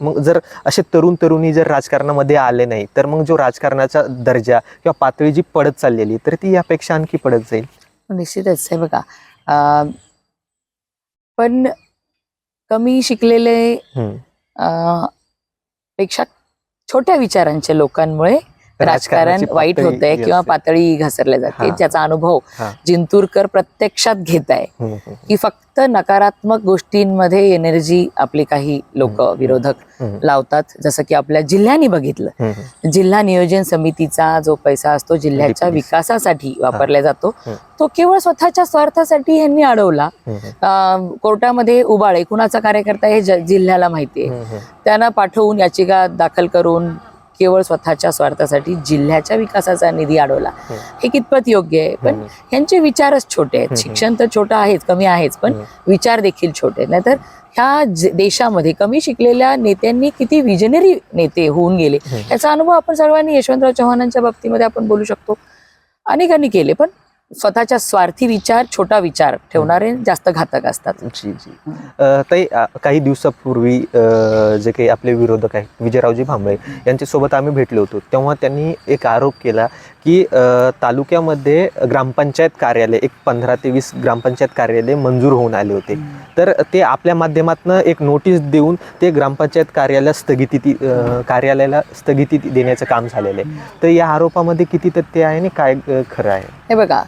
मग जर असे तरुणी जर राजकारणामध्ये आले नाही, तर मग जो राजकारणाचा दर्जा किंवा पातळी जी पडत चाललेली, तर ती यापेक्षा आणखी पडत जाईल. निश्चितच आहे बघा. पण कमी शिकलेले पेक्षा छोट्या विचारांच्या लोकांमुळे राजकारण वाईट होत आहे किंवा पातळी घसरल्या जाते. त्याचा अनुभव जिंतूरकर प्रत्यक्षात घेत आहे की फक्त नकारात्मक गोष्टींमध्ये एनर्जी आपले काही लोक विरोधक लावतात. जसं की आपल्या जिल्ह्याने बघितलं, जिल्हा नियोजन समितीचा जो पैसा असतो जिल्ह्याच्या विकासासाठी वापरला जातो, तो केवळ स्वतःच्या स्वार्थासाठी ह्यांनी अडवला. कोर्टामध्ये उबाळे कुणाचा कार्यकर्ता हे जिल्ह्याला माहितीये, त्यांना पाठवून याचिका दाखल करून केवळ स्वतःच्या स्वार्थासाठी जिल्ह्याच्या विकासाचा निधी अडवला. हे कितपत योग्य आहे? पण यांचे विचारच छोटे आहेत. शिक्षण तर छोटं आहेच, कमी आहेच, पण विचार देखील छोटे आहेत. नाहीतर ह्या देशामध्ये कमी शिकलेल्या नेत्यांनी किती विजनरी नेते होऊन गेले याचा अनुभव आपण सर्वांनी यशवंतराव चव्हाणांच्या बाबतीमध्ये आपण बोलू शकतो. अनेकांनी केले, पण स्वतःच्या स्वार्थी विचार, छोटा विचार ठेवणारे जास्त घातक असतात. जी जी. ताई, काही दिवसापूर्वी जे काही आपले विरोधक आहेत विजयरावजी भांबळे यांच्यासोबत आम्ही भेटलो होतो, तेव्हा त्यांनी एक आरोप केला की तालुक्यामध्ये ग्रामपंचायत कार्यालय 15 ते 20 ग्रामपंचायत कार्यालय मंजूर होऊन आले होते, तर ते आपल्या माध्यमातून एक नोटीस देऊन ते ग्रामपंचायत कार्यालयाला स्थगिती देण्याचं काम झालेलं आहे. तर या आरोपामध्ये किती तथ्य आहे आणि काय खरं आहे? हे बघा,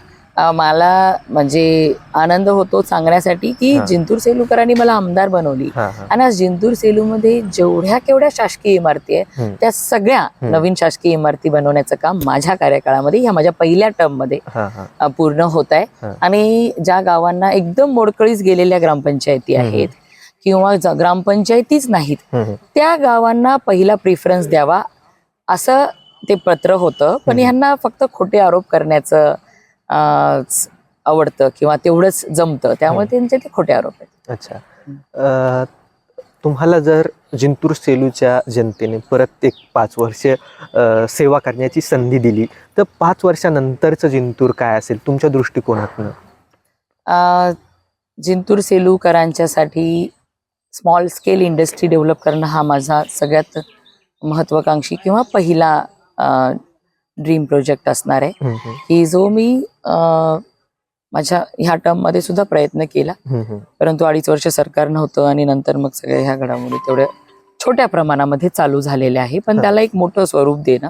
मला म्हणजे आनंद होतो सांगण्यासाठी की जिंतूर सेलूकरांनी मला आमदार बनवली, आणि आज जिंतूर सेलूमध्ये जेवढ्या केवढ्या शासकीय इमारती आहे त्या सगळ्या नवीन शासकीय इमारती बनवण्याचं काम माझ्या कार्यकाळामध्ये, ह्या माझ्या पहिल्या टर्म मध्ये पूर्ण होत आहे. आणि ज्या गावांना एकदम मोडकळीस गेलेल्या ग्रामपंचायती आहेत किंवा ग्रामपंचायतीच नाहीत, त्या गावांना पहिला प्रिफरन्स द्यावा असं ते पत्र होतं. पण ह्यांना फक्त खोटे आरोप करण्याचं आवडतं किंवा तेवढंच जमतं, त्यामुळे त्यांचे ते खोटे आरोप आहेत. अच्छा. तुम्हाला जर जिंतूर सेलूच्या जनतेने परत 5 वर्ष सेवा करण्याची संधी दिली, तर 5 वर्षानंतरचं जिंतूर काय असेल तुमच्या दृष्टिकोनातून? जिंतूर सेलूकरांच्यासाठी स्मॉल स्केल इंडस्ट्री डेव्हलप करणं हा माझा सगळ्यात महत्वाकांक्षी किंवा पहिला ड्रीम प्रोजेक्ट असणार आहे, की जो मी माझ्या ह्या टर्म मध्ये सुद्धा प्रयत्न केला. परंतु 2.5 वर्ष सरकार नव्हतं आणि नंतर मग सगळ्या ह्या घडामोडी तेवढ्या छोट्या प्रमाणामध्ये चालू झालेल्या आहे. पण त्याला एक मोठं स्वरूप देणं,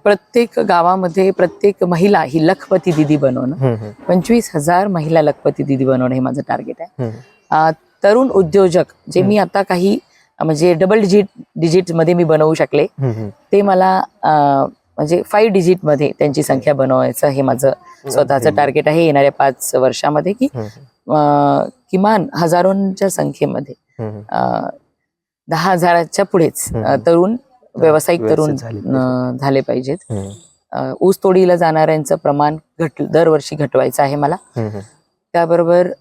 प्रत्येक गावामध्ये प्रत्येक महिला ही लखपती दिदी बनवणं, 25,000 महिला लखपती दिदी बनवणं हे माझं टार्गेट आहे. तरुण उद्योजक जे मी आता काही म्हणजे डबल डिजिट मध्ये मी बनवू शकले, ते मला म्हणजे 5 डिजिट मध्ये त्यांची संख्या बनवायचं हे माझं स्वतःचं टार्गेट आहे येणाऱ्या 5 वर्षामध्ये, की किमान हजारोंच्या संख्येमध्ये 10,000च्या पुढेच तरुण व्यावसायिक तरुण झाले पाहिजेत. ऊस तोडीला जाणाऱ्यांचं प्रमाण दरवर्षी घटवायचं आहे मला. त्याबरोबर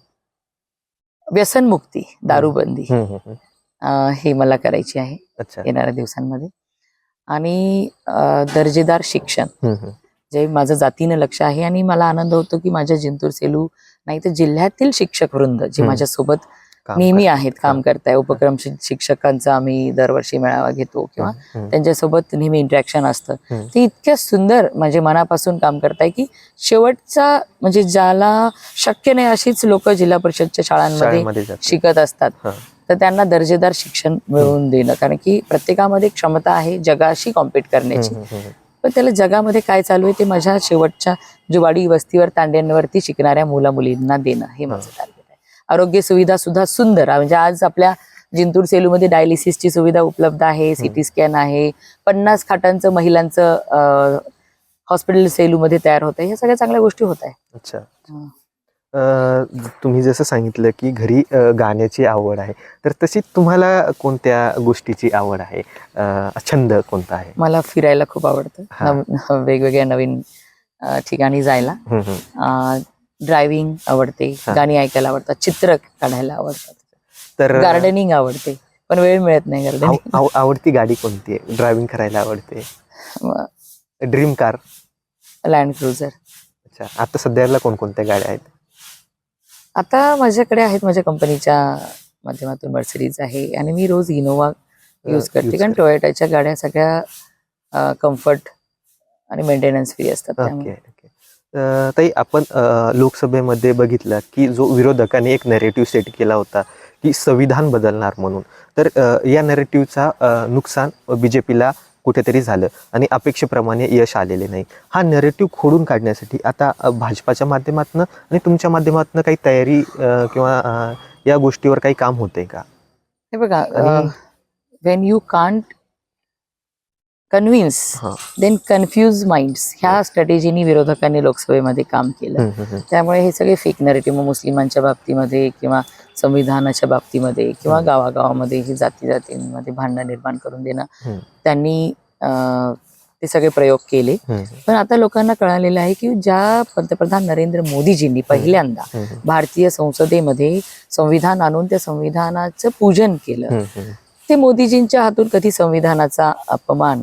व्यसनमुक्ती, दारूबंदी हे मला करायची आहे येणाऱ्या दिवसांमध्ये. आणि दर्जेदार शिक्षण जे माझं जातीनं लक्ष आहे. आणि मला आनंद होतो की माझ्या जिंतूर सेलू नाही तर जिल्ह्यातील शिक्षक वृंद जे माझ्यासोबत नेहमी आहेत, काम करताय. उपक्रम शिक्षकांचा आम्ही दरवर्षी मेळावा घेतो किंवा त्यांच्यासोबत नेहमी इंटरॅक्शन असतं. ते इतक्या सुंदर म्हणजे मनापासून काम करताय की शेवटचा म्हणजे ज्याला शक्य नाही अशीच लोक जिल्हा परिषदच्या शाळांमध्ये शिकत असतात. तर त्यांना दर्जेदार शिक्षण मिळवून देणं, कारण की प्रत्येकामध्ये क्षमता आहे जगाशी कॉम्पीट करण्याची, पण त्याला जगामध्ये काय चालू आहे ते माझ्या शेवटच्या जुवाडी वस्तीवर तांड्यांवरती शिकणाऱ्या मुला मुलींना देणं हे माझं टार्गेट आहे. आरोग्य सुविधा सुद्धा सुंदर, म्हणजे आज आपल्या जिंतूर सेलूमध्ये डायलिसिसची सुविधा उपलब्ध आहे, सिटी स्कॅन आहे, 50 खाटांचं महिलांचं हॉस्पिटल सेलूमध्ये तयार होत आहे. ह्या सगळ्या चांगल्या गोष्टी होत आहे. अच्छा. तुम्ही जसं सांगितलं की घरी गाण्याची आवड आहे, तर तशी तुम्हाला कोणत्या गोष्टीची आवड आहे? छंद कोणता आहे? मला फिरायला खूप आवडतं, वेगवेगळ्या नवीन ठिकाणी जायला. ड्रायव्हिंग आवडते, गाणी ऐकायला आवडतात, चित्र काढायला आवडतात, तर गार्डनिंग आवडते, पण वेळ मिळत नाही गार्डनिंग. आवडती गाडी कोणती आहे? ड्रायव्हिंग करायला आवडते. Dream car? Land cruiser. अच्छा. आता सध्याला कोणकोणत्या गाड्या आहेत? आता माझ्याकडे आहेत, माझ्या कंपनीच्या माध्यमातून मर्सिडीज आहे, आणि मी रोज इनोवा यूज करते, कारण टोयोटाच्या गाड्या सगळ्या कम्फर्ट आणि मेंटेनन्स फ्री असतात. ओके. ताई, आपण लोकसभेमध्ये बघितलं की जो विरोधकांनी एक नॅरेटिव्ह सेट केला होता की संविधान बदलणार म्हणून, तर या नॅरेटिव्हचा नुकसान बीजेपीला कुठेतरी झालं आणि अपेक्षेप्रमाणे यश आलेले नाही. हा नॅरेटिव्ह खोडून काढण्यासाठी आता भाजपाच्या माध्यमातून आणि तुमच्या माध्यमातून काही तयारी किंवा या गोष्टीवर काही काम होतंय का? हे बघा, when you can't convince then confuse minds, ह्या स्ट्रॅटेजीनी विरोधकांनी लोकसभेमध्ये काम केलं. त्यामुळे हे सगळे फेक नॅरेटिव्ह, मुस्लिमांच्या बाबतीमध्ये किंवा संविधानाच्या बाबतीमध्ये किंवा गावागावामध्ये हे जातीमध्ये भांडण निर्माण करून देणं, त्यांनी ते सगळे प्रयोग केले. पण आता लोकांना कळालेलं आहे की ज्या पंतप्रधान नरेंद्र मोदीजींनी पहिल्यांदा भारतीय संसदेमध्ये संविधान आणून त्या संविधानाचं पूजन केलं, ते मोदीजींच्या हातून कधी संविधानाचा अपमान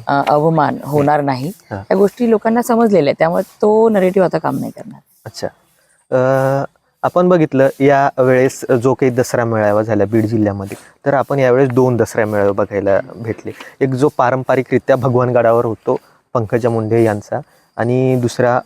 अवमान होणार नाही. या गोष्टी लोकांना समजलेल्या आहेत, त्यामुळे तो नरेटिव्ह आता काम नाही करणार. अच्छा. आपण बघितलं या वेळेस जो काही दसरा मेळावा झाला बीड जिल्ह्यामध्ये, तर आपण यावेळेस 2 दसरा मेळावे बघायला भेटले. एक जो पारंपरिकरित्या भगवानगडावर होतो पंकजा मुंडे यांचा, आणि दुसरा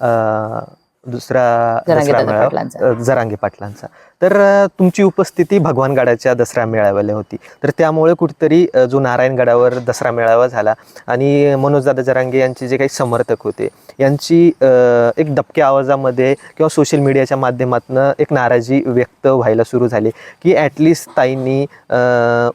दसरा मेळावा जरांगे पाटलांचा. तर तुमची उपस्थिती भगवानगडाच्या दसरा मेळाव्याला होती, तर त्यामुळे कुठेतरी जो नारायणगडावर दसरा मेळावा झाला आणि मनोजदादा जरांगे यांचे जे काही समर्थक होते यांची एक दबक्या आवाजामध्ये किंवा सोशल मीडियाच्या माध्यमातून एक नाराजी व्यक्त व्हायला सुरू झाली की ॲटलिस्ट ताईंनी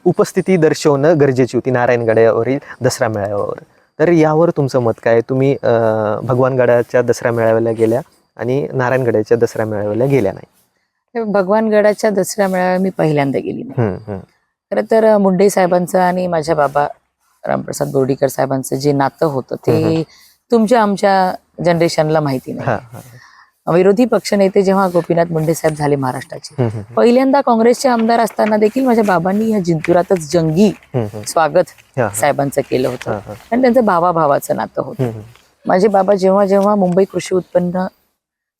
उपस्थिती दर्शवणं गरजेची होती नारायणगडावरील दसरा मेळाव्यावर. तर यावर तुमचं मत काय? तुम्ही भगवानगडाच्या दसरा मेळाव्याला गेल्या आणि नारायणगडाच्या दसरा मेळाव्याला गेल्या नाही. भगवानगडाच्या दसऱ्या मेळाव्याला मी पहिल्यांदा गेली नाही. खरं तर मुंडे साहेबांचं आणि माझ्या बाबा रामप्रसाद बोर्डीकर साहेबांचं जे नातं होतं ते तुमच्या आमच्या जनरेशनला माहिती नाही. विरोधी पक्षनेते जेव्हा गोपीनाथ मुंडे साहेब झाले महाराष्ट्राचे, पहिल्यांदा काँग्रेसचे आमदार असताना देखील माझ्या बाबांनी ह्या जिंतुरातच जंगी स्वागत साहेबांचं केलं होतं, आणि त्यांचं भावाभावाचं नातं होतं. माझे बाबा जेव्हा जेव्हा मुंबई कृषी उत्पन्न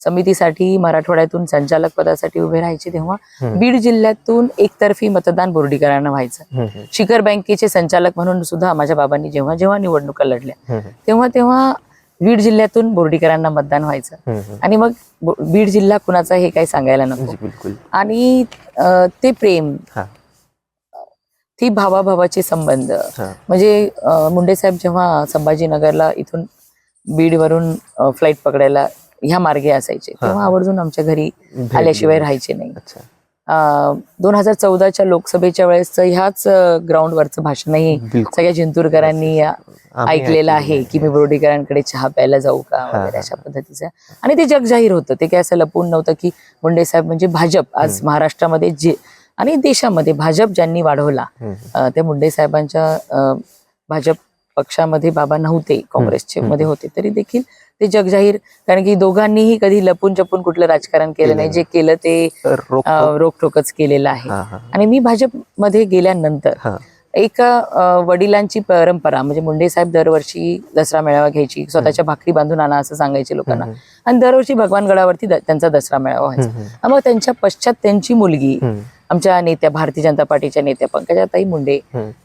समितीसाठी मराठवाड्यातून संचालक पदासाठी उभे राहायचे, तेव्हा बीड जिल्ह्यातून एकतर्फी मतदान बोर्डीकरांना व्हायचं. शिखर बँकेचे संचालक म्हणून सुद्धा माझ्या बाबांनी जेव्हा जेव्हा निवडणुका लढल्या तेव्हा तेव्हा बीड जिल्ह्यातून बोर्डीकरांना मतदान व्हायचं. आणि मग बीड जिल्हा कुणाचा हे काही सांगायला नको. आणि ते प्रेम, ती भावाभावाचे संबंध, म्हणजे मुंडे साहेब जेव्हा संभाजीनगरला इथून बीडवरून फ्लाईट पकडायला ह्या मार्गे असायचे, तेव्हा आवर्जून आमच्या घरी आल्याशिवाय राहायचे नाही. 2014च्या लोकसभेच्या वेळेस ह्याच ग्राउंडवरचं भाषणही सगळ्या जिंतूरकरांनी ऐकलेलं आहे की मी बोर्डीकरांकडे चहा प्यायला जाऊ का वगैरे अशा पद्धतीचं. आणि ते जग जाहीर होतं, ते काय असं लपून नव्हतं की मुंडे साहेब म्हणजे भाजप. आज महाराष्ट्रामध्ये जे आणि देशामध्ये भाजप ज्यांनी वाढवला, ते मुंडे साहेबांच्या भाजप पक्षामध्ये बाबा नव्हते, काँग्रेसचे मध्ये होते, तरी देखील ते जगजाहीर, कारण की दोघांनीही कधी लपून छपून कुठलं राजकारण केलं नाही. जे केलं ते रोखोकच केलेलं आहे. आणि मी भाजपमध्ये गेल्यानंतर एक वडिलांची परंपरा, म्हणजे मुंडे साहेब दरवर्षी दसरा मेळावा घ्यायची, स्वतःच्या भाकरी बांधून आणा असं सांगायचे लोकांना, आणि दरवर्षी भगवानगडावरती त्यांचा दसरा मेळावा व्हायचा. मग त्यांच्या पश्चात त्यांची मुलगी, आमच्या नेत्या, भारतीय जनता पार्टीच्या नेत्या पंकजाताई मुंडे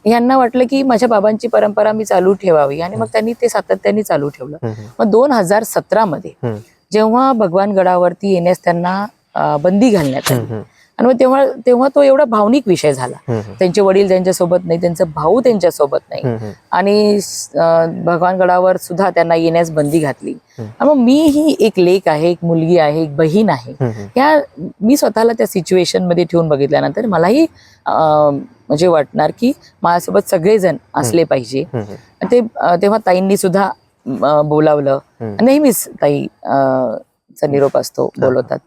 यांना वाटलं की माझ्या बाबांची परंपरा मी चालू ठेवावी, आणि मग त्यांनी ते सातत्याने चालू ठेवलं. मग 2017 मध्ये जेव्हा भगवानगडावरती येण्यास त्यांना बंदी घालण्यात आली, आणि मग तेव्हा तेव्हा तो एवढा भावनिक विषय झाला. त्यांचे वडील त्यांच्यासोबत नाही, त्यांचा भाऊ त्यांच्यासोबत नाही, आणि भगवानगडावर सुद्धा त्यांना येण्यास बंदी घातली. आणि मग मी ही एक लेक आहे, एक मुलगी आहे, एक बहीण आहे, या मी स्वतःला त्या सिच्युएशन मध्ये ठेवून बघितल्यानंतर मलाही म्हणजे वाटणार की माझ्यासोबत सगळेजण असले पाहिजे. ते तेव्हा ताईंनी सुद्धा बोलावलं. नेहमीच ताई चा निरोप असतो, बोलवतात.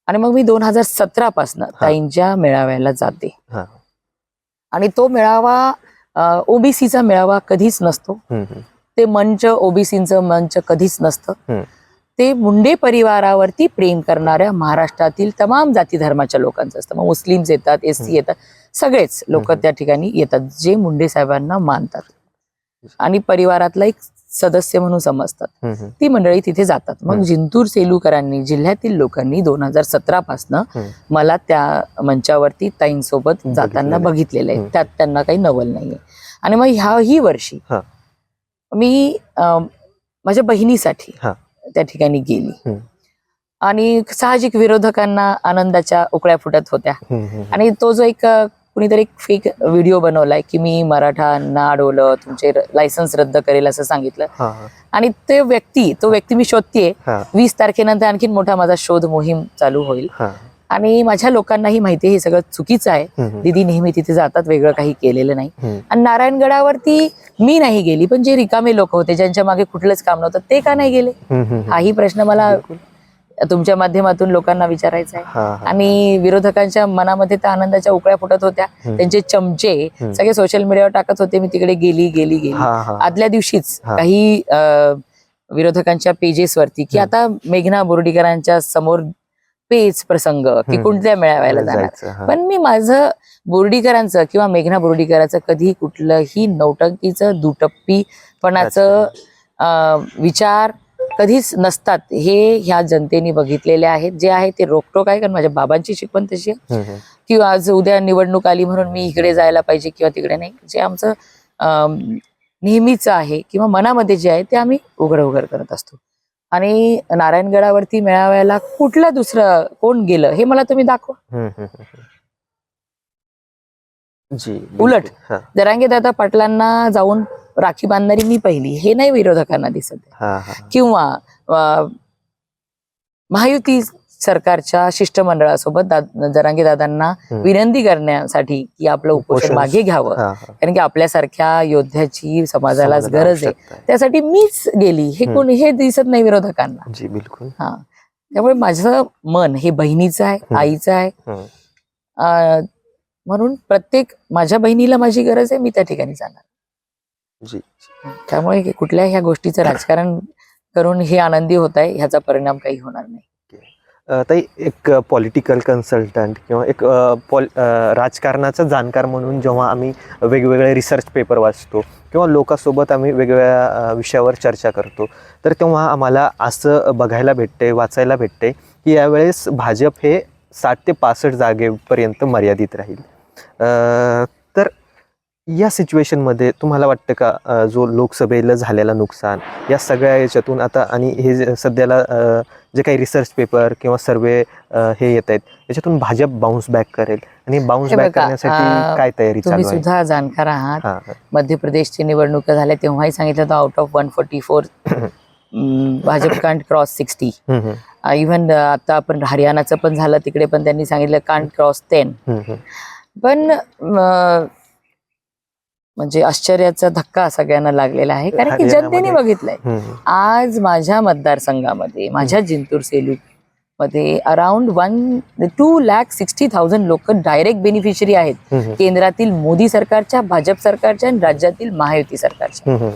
आणि मग मी 2017 पासून ताईंच्या मेळाव्याला जाते. आणि तो मेळावा ओबीसीचा मेळावा कधीच नसतो. ते मंच ओबीसीचं मंच कधीच नसतं. ते मुंडे परिवारावरती प्रेम करणाऱ्या महाराष्ट्रातील तमाम जाती धर्माच्या लोकांचं असतं. मग मुस्लिम्स येतात, एससी येतात, सगळेच लोक त्या ठिकाणी येतात जे मुंडे साहेबांना मानतात आणि परिवारातला एक सदस्य म्हणून समजतात. ती मंडळी तिथे जातात. मग जिंतूर सेलूकरांनी, जिल्ह्यातील लोकांनी 2017 पासनं मला त्या मंचावरती ताईंसोबत जाताना बघितलेलं आहे. त्यात त्यांना काही नवल नाहीये. आणि मग ही वर्षी मी माझ्या बहिणीसाठी त्या ठिकाणी गेली. आणि साहजिक विरोधकांना आनंदाच्या उकळ्या फुटत होत्या. आणि तो जो एक कुणीतरी एक फेक व्हिडिओ बनवलाय की मी मराठांना अडवलं, तुमचे लायसन्स रद्द करेल असं सांगितलं. आणि तो व्यक्ती मी शोधतेय. 20 तारखेनंतर आणखीन मोठा माझा शोध मोहीम चालू होईल. आणि माझ्या लोकांनाही माहिती हे सगळं चुकीचं आहे. दीदी नेहमी तिथे जातात, वेगळं काही केलेलं नाही. आणि नारायणगडावरती मी नाही गेली, पण जे रिकामे लोक होते, ज्यांच्या मागे कुठलंच काम नव्हतं, ते का नाही गेले, हाही प्रश्न मला तुमच्या माध्यमातून लोकांना विचारायचा आहे. आणि विरोधकांच्या मनामध्ये त्या आनंदाच्या उकळ्या फुटत होत्या. त्यांचे चमचे सगळे सोशल मीडियावर टाकत होते मी तिकडे गेली. आदल्या दिवशीच काही विरोधकांच्या पेजेसवरती की आता मेघना बोर्डीकरांच्या समोर पेच प्रसंग की कोणत्या मेळाव्याला जाणार. पण मी माझं बोर्डीकरांचं किंवा मेघना बोर्डीकरांचं कधी कुठलंही नौटंकीचं दुटप्पीपणाचं विचार कधीच नसतात. हे ह्या जनतेने बघितलेले आहेत. जे आहे ते रोकटोक आहे, कारण माझ्या बाबांची शिकवण तशी आहे की आज उद्या निवडणूक आली म्हणून मी इकडे जायला पाहिजे किंवा तिकडे नाही. जे आमचं नेहमीच आहे किंवा मनामध्ये जे आहे ते आम्ही उघड करत असतो. आणि नारायणगडावरती मेळाव्याला कुठलं दुसरं कोण गेलं हे मला तुम्ही दाखवा. उलट जरांगे दादा पाटलांना जाऊन राखी बांधणारी मी पहिली, हे नाही विरोधकांना दिसत. किंवा महायुती सरकारच्या शिष्टमंडळासोबत जरांगे दादांना विनंती करण्यासाठी की आपलं उपोषण मागे घ्यावं, कारण की आपल्यासारख्या योद्ध्याची समाजालाच गरज आहे, त्यासाठी मीच गेली, हे कोण हे दिसत नाही विरोधकांना. बिलकुल. त्यामुळे माझं मन हे बहिणीचं आहे, आईचं आहे. म्हणून प्रत्येक माझ्या बहिणीला माझी गरज आहे, मी त्या ठिकाणी जाणार. त्यामुळे कुठल्या ह्या गोष्टीचं राजकारण करून हे आनंदी होत आहे ह्याचा परिणाम काही होणार नाही. ताई, एक पॉलिटिकल कन्सल्टंट किंवा एक राजकारणाचा जाणकार म्हणून जेव्हा आम्ही वेगवेगळे रिसर्च पेपर वाचतो किंवा लोकांसोबत आम्ही वेगवेगळ्या विषयावर चर्चा करतो, तर तेव्हा आम्हाला असं बघायला भेटते, वाचायला भेटते की यावेळेस भाजप हे 60 ते 65 जागेपर्यंत मर्यादित राहील. तर या सिच्युएशनमध्ये तुम्हाला वाटतं का जो लोकसभेला झालेला नुकसान या सगळ्या याच्यातून आता आणि हे सध्याला जे काही रिसर्च पेपर किंवा सर्वे हे येत आहेत याच्यातून भाजप बाउन्स बॅक करेल, आणि बाउन्स बॅक करण्यासाठी काय तयारी चालू आहे? तुम्ही सुद्धा जाणकार आहात. मध्य प्रदेशची निवडणूक झाल्या तेव्हाही सांगितलं होतं out of 144 Bhajap can't cross 60. Even आता आपण हरियाणाचं पण झालं, तिकडे पण त्यांनी सांगितलं कांट क्रॉस 10. पण म्हणजे आश्चर्याचा धक्का सगळ्यांना लागलेला आहे, कारण की जनतेने बघितलंय. आज माझ्या मतदारसंघामध्ये, माझ्या जिंतूर सेलू मध्ये अराउंड 2,60,000 लोक डायरेक्ट बेनिफिशरी आहेत केंद्रातील मोदी सरकारच्या, भाजप सरकारच्या आणि राज्यातील महायुती सरकारच्या.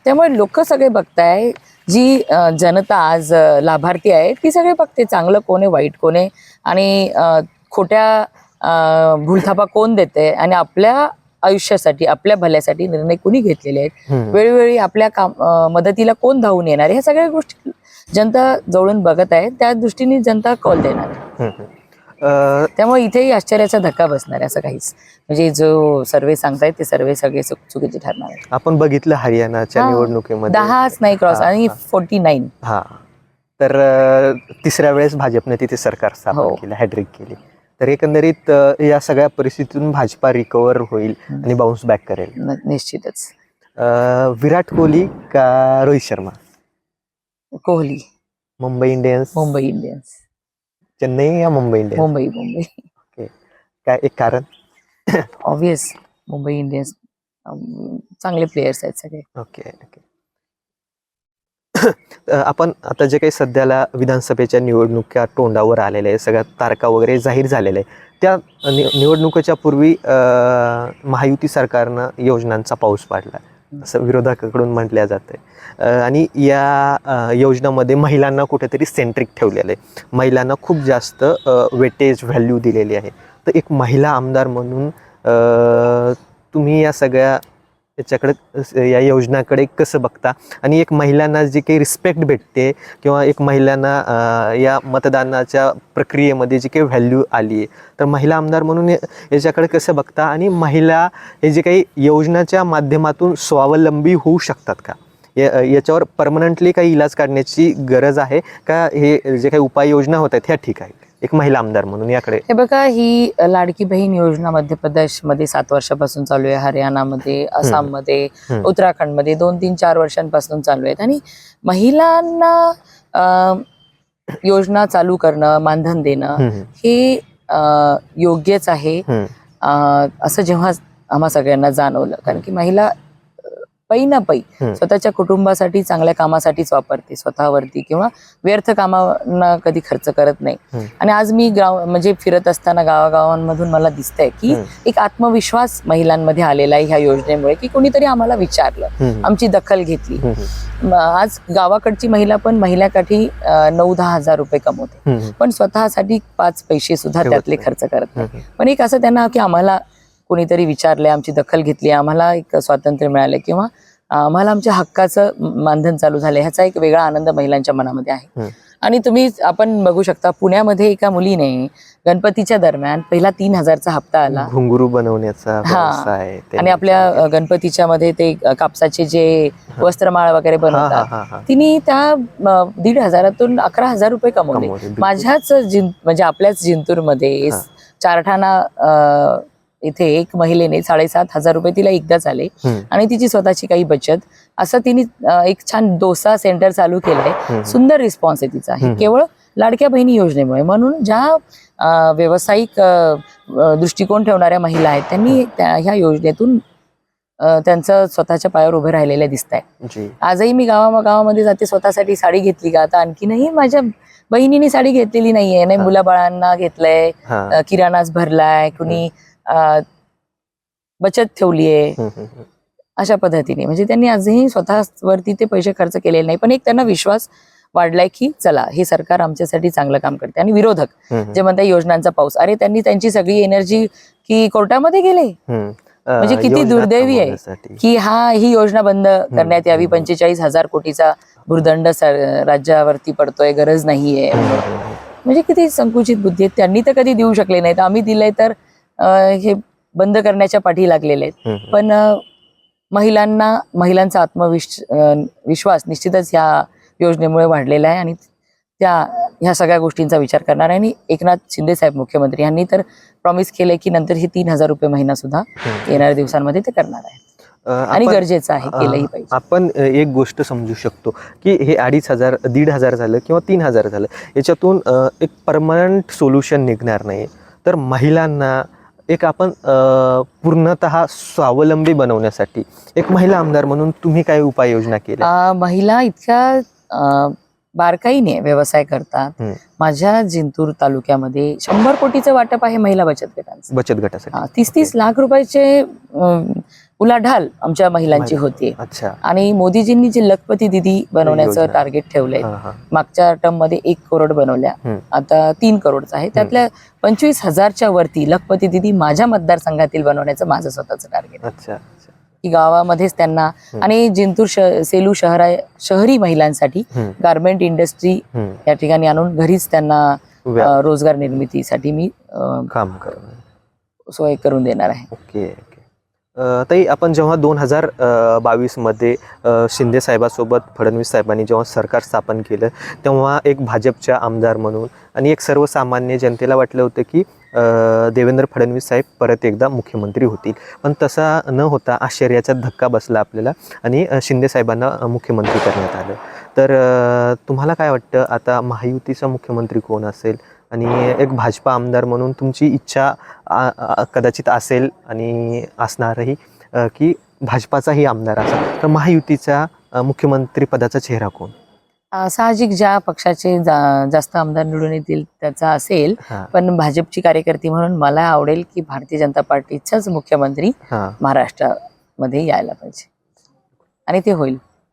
त्यामुळे लोक सगळे बघताय, जी जनता आज लाभार्थी आहे ती सगळे बघते चांगलं कोण आहे, वाईट कोण आहे, आणि खोट्या भूलथापा कोण देते, आणि आपल्या आयुष्यासाठी, आपल्या भल्यासाठी निर्णय कोणी घेतलेले आहेत, वेळोवेळी आपल्या मदतीला कोण धावून येणार, ह्या सगळ्या गोष्टी जनता जवळून बघत आहे. त्या दृष्टीने जनता कौल देणार आहे. त्यामुळे इथेही आश्चर्याचा धक्का बसणार आहे असं काहीच, म्हणजे जो सर्वे सांगतायत ते सर्वे सगळे चुकीचे ठरणार आहे. आपण बघितलं हरियाणाच्या निवडणुकीमध्ये 10च नाही क्रॉस आणि 49. तर तिसऱ्या वेळेस भाजपने तिथे सरकार स्थापन केलं, हॅड्रिक केली. तर एकंदरीत या सगळ्या परिस्थितीतून भाजपा रिकवर होईल आणि बाउन्स बॅक करेल. निश्चितच. विराट कोहली का रोहित शर्मा? कोहली. Mumbai Indians, Mumbai Indians. चेन्नई या मुंबई इंडियन्स? मुंबई. मुंबई. ओके, काय एक कारण? ऑब्विस मुंबई इंडियन्स चांगले प्लेयर्स आहेत सगळे. Okay okay. आपण आता जे काही सध्याला विधानसभेच्या निवडणुका तोंडावर आलेल्या आहे, सगळ्या तारखा वगैरे जाहीर झालेल्या आहे, त्या निवडणुकीच्या पूर्वी महायुती सरकारनं योजनांचा पाऊस पाडला असं विरोधकाकडून म्हटल्या जातं आणि या योजनामध्ये महिलांना कुठेतरी सेंट्रिक ठेवलेलं आहे, महिलांना खूप जास्त वेटेज व्हॅल्यू दिलेली आहे. तर एक महिला आमदार म्हणून तुम्ही या सगळ्या याच्याकडे, या योजनाकडे कसं बघता आणि एक महिलांना जी काही रिस्पेक्ट भेटते किंवा एक महिलांना या मतदानाच्या प्रक्रियेमध्ये जी काही व्हॅल्यू आली आहे, तर महिला आमदार म्हणून याच्याकडे कसं बघता आणि महिला हे जे काही योजनाच्या माध्यमातून स्वावलंबी होऊ शकतात का, याच्यावर परमनंटली काही इलाज काढण्याची गरज आहे का, हे जे काही उपाययोजना होत आहेत ह्या ठीक आहे एक महिला आमदार म्हणून याकडे? हे बघा, ही लाडकी बहीण योजना मध्य प्रदेशमध्ये 7 वर्षापासून चालू आहे, हरियाणामध्ये, आसाममध्ये, उत्तराखंडमध्ये 2-3-4 वर्षांपासून चालू आहेत. आणि महिलांना योजना चालू करणं, मानधन देणं हे योग्यच आहे असं जेव्हा आम्हा सगळ्यांना जाणवलं. कारण की महिला पै ना पै स्वतःच्या कुटुंबासाठी चांगल्या कामासाठीच वापरते, स्वतःवरती किंवा व्यर्थ कामांना कधी खर्च करत नाही. आणि आज मी म्हणजे फिरत असताना गावागावांमधून मला दिसतंय की एक आत्मविश्वास महिलांमध्ये आलेला आहे ह्या योजनेमुळे, की कोणीतरी आम्हाला विचारलं, आमची दखल घेतली. आज गावाकडची महिला पण महिन्याकाठी 9-10 हजार रुपये कमवते, पण स्वतःसाठी 5 पैसे सुद्धा त्यातले खर्च करत नाही. पण एक असं त्यांना की आम्हाला कोणीतरी विचारलंय, आमची दखल घेतली, आम्हाला एक स्वातंत्र्य मिळालं किंवा आम्हाला आमच्या हक्काचं मानधन चालू झालं, ह्याचा एक वेगळा आनंद महिलांच्या मनामध्ये आहे. आणि आपण बघू शकता, पुण्यामध्ये एका मुलीने गणपतीच्या दरम्यान पहिला 3,000चा हप्ता आला, घुंगरू बनवण्याचा व्यवसाय, आणि आपल्या गणपतीच्या मध्ये ते कापसाचे जे वस्त्रमाळ वगैरे बनवतात, तिने त्या 1,500तून 11,000 रुपये कमवले. माझ्याच म्हणजे आपल्याच जिंतूरमध्ये चारठाणा इथे एक महिलेने 7,500 रुपये तिला एकदाच आले आणि तिची स्वतःची काही बचत, असं तिने एक छान डोसा सेंटर चालू केलंय. सुंदर रिस्पॉन्स आहे तिचा, हे केवळ लाडक्या बहिणी योजनेमुळे. म्हणून ज्या व्यावसायिक दृष्टिकोन ठेवणाऱ्या महिला आहेत, त्यांनी ह्या योजनेतून त्यांचं स्वतःच्या पायावर उभे राहिलेले दिसत आहे. आजही मी गावामध्ये जाते, स्वतःसाठी साडी घेतली का, आता आणखीनही माझ्या बहिणीने साडी घेतलेली नाहीये, नाही मुलाबाळांना घेतलंय, किराणाच भरलाय, कुणी बचत ठेवलीये, अशा पद्धतीने. म्हणजे त्यांनी आजही स्वतःवरती ते पैसे खर्च केलेले नाही, पण एक त्यांना विश्वास वाढलाय की चला, हे सरकार आमच्यासाठी चांगलं काम करते. आणि विरोधक जे म्हणतात योजनांचा पाऊस, अरे त्यांनी त्यांची सगळी एनर्जी की कोर्टामध्ये गेले, म्हणजे किती दुर्दैवी आहे की ही योजना बंद करण्यात यावी. 45,000 कोटीचा भूर्दंड राज्यावरती पडतोय, गरज नाहीये, म्हणजे किती संकुचित बुद्धी आहेत. त्यांनी तर कधी देऊ शकले नाहीत, आम्ही दिलंय तर हे बंद करण्याच्या पाठी लागलेले आहेत. पण महिलांचा विश्वास निश्चितच ह्या योजनेमुळे वाढलेला आहे आणि ह्या सगळ्या गोष्टींचा विचार करणार आहे. आणि एकनाथ शिंदे साहेब मुख्यमंत्री यांनी तर प्रॉमिस केलंय की नंतर हे 3,000 रुपये महिना सुद्धा येणाऱ्या दिवसांमध्ये ते करणार आहे आणि गरजेचं आहे, केलंही पाहिजे. आपण एक गोष्ट समजू शकतो की हे 2,500 1,500 झालं किंवा 3,000 झालं, याच्यातून एक परमनंट सोल्युशन निघणार नाही. तर महिलांना एक आपण पूर्णतः स्वावलंबी बनवण्यासाठी एक महिला आमदार म्हणून तुम्ही काय उपाययोजना केल्या? महिला इतक्या बारकाईने व्यवसाय करतात. माझ्या जिंतूर तालुक्यामध्ये 100 कोटीचं वाटप आहे महिला बचत गटासाठी. 30-30 लाख रुपयाचे उलाढाल आमच्या महिलांची होती. आणि मोदीजींनी जे लखपती दिदी बनवण्याचं टार्गेट ठेवलंय, मागच्या टर्म मध्ये 1 करोड बनवल्या, आता 3 करोडचा आहे. त्यातल्या 25,000च्या वरती लखपती दिदी माझ्या मतदारसंघातील बनवण्याचं माझं स्वतःचं टार्गेट आहे की गावामध्येच त्यांना. आणि जिंतूर सेलू शहरी महिलांसाठी गारमेंट इंडस्ट्री या ठिकाणी आणून घरीच त्यांना रोजगार निर्मितीसाठी मी काम सोय करून देणार आहे. ओके. ताई, आपण जेव्हा 2022 मध्ये शिंदे साहेबांसोबत फडणवीस साहेबांनी जेव्हा सरकार स्थापन केलं, तेव्हा एक भाजपच्या आमदार म्हणून आणि एक सर्वसामान्य जनतेला वाटलं होतं की देवेंद्र फडणवीस साहेब परत एकदा मुख्यमंत्री होतील. पण तसा न होता आश्चर्याचा धक्का बसला आपल्याला आणि शिंदे साहेबांना मुख्यमंत्री करण्यात आलं. तर तुम्हाला काय वाटतं आता महायुतीचा मुख्यमंत्री कोण असेल? आणि एक भाजपा आमदार म्हणून तुमची इच्छा कदाचित असेल आणि असणारही की भाजपाचाही आमदार असा, तर महायुतीचा मुख्यमंत्री पदाचा चेहरा कोण? साहजिक ज्या पक्षाचे जास्त आमदार निवडून येतील त्याचा असेल, हां पण भाजपची कार्यकर्ती म्हणून मला आवडेल की भारतीय जनता पार्टीचाच मुख्यमंत्री हां महाराष्ट्रामध्ये यायला पाहिजे आणि ते होईल.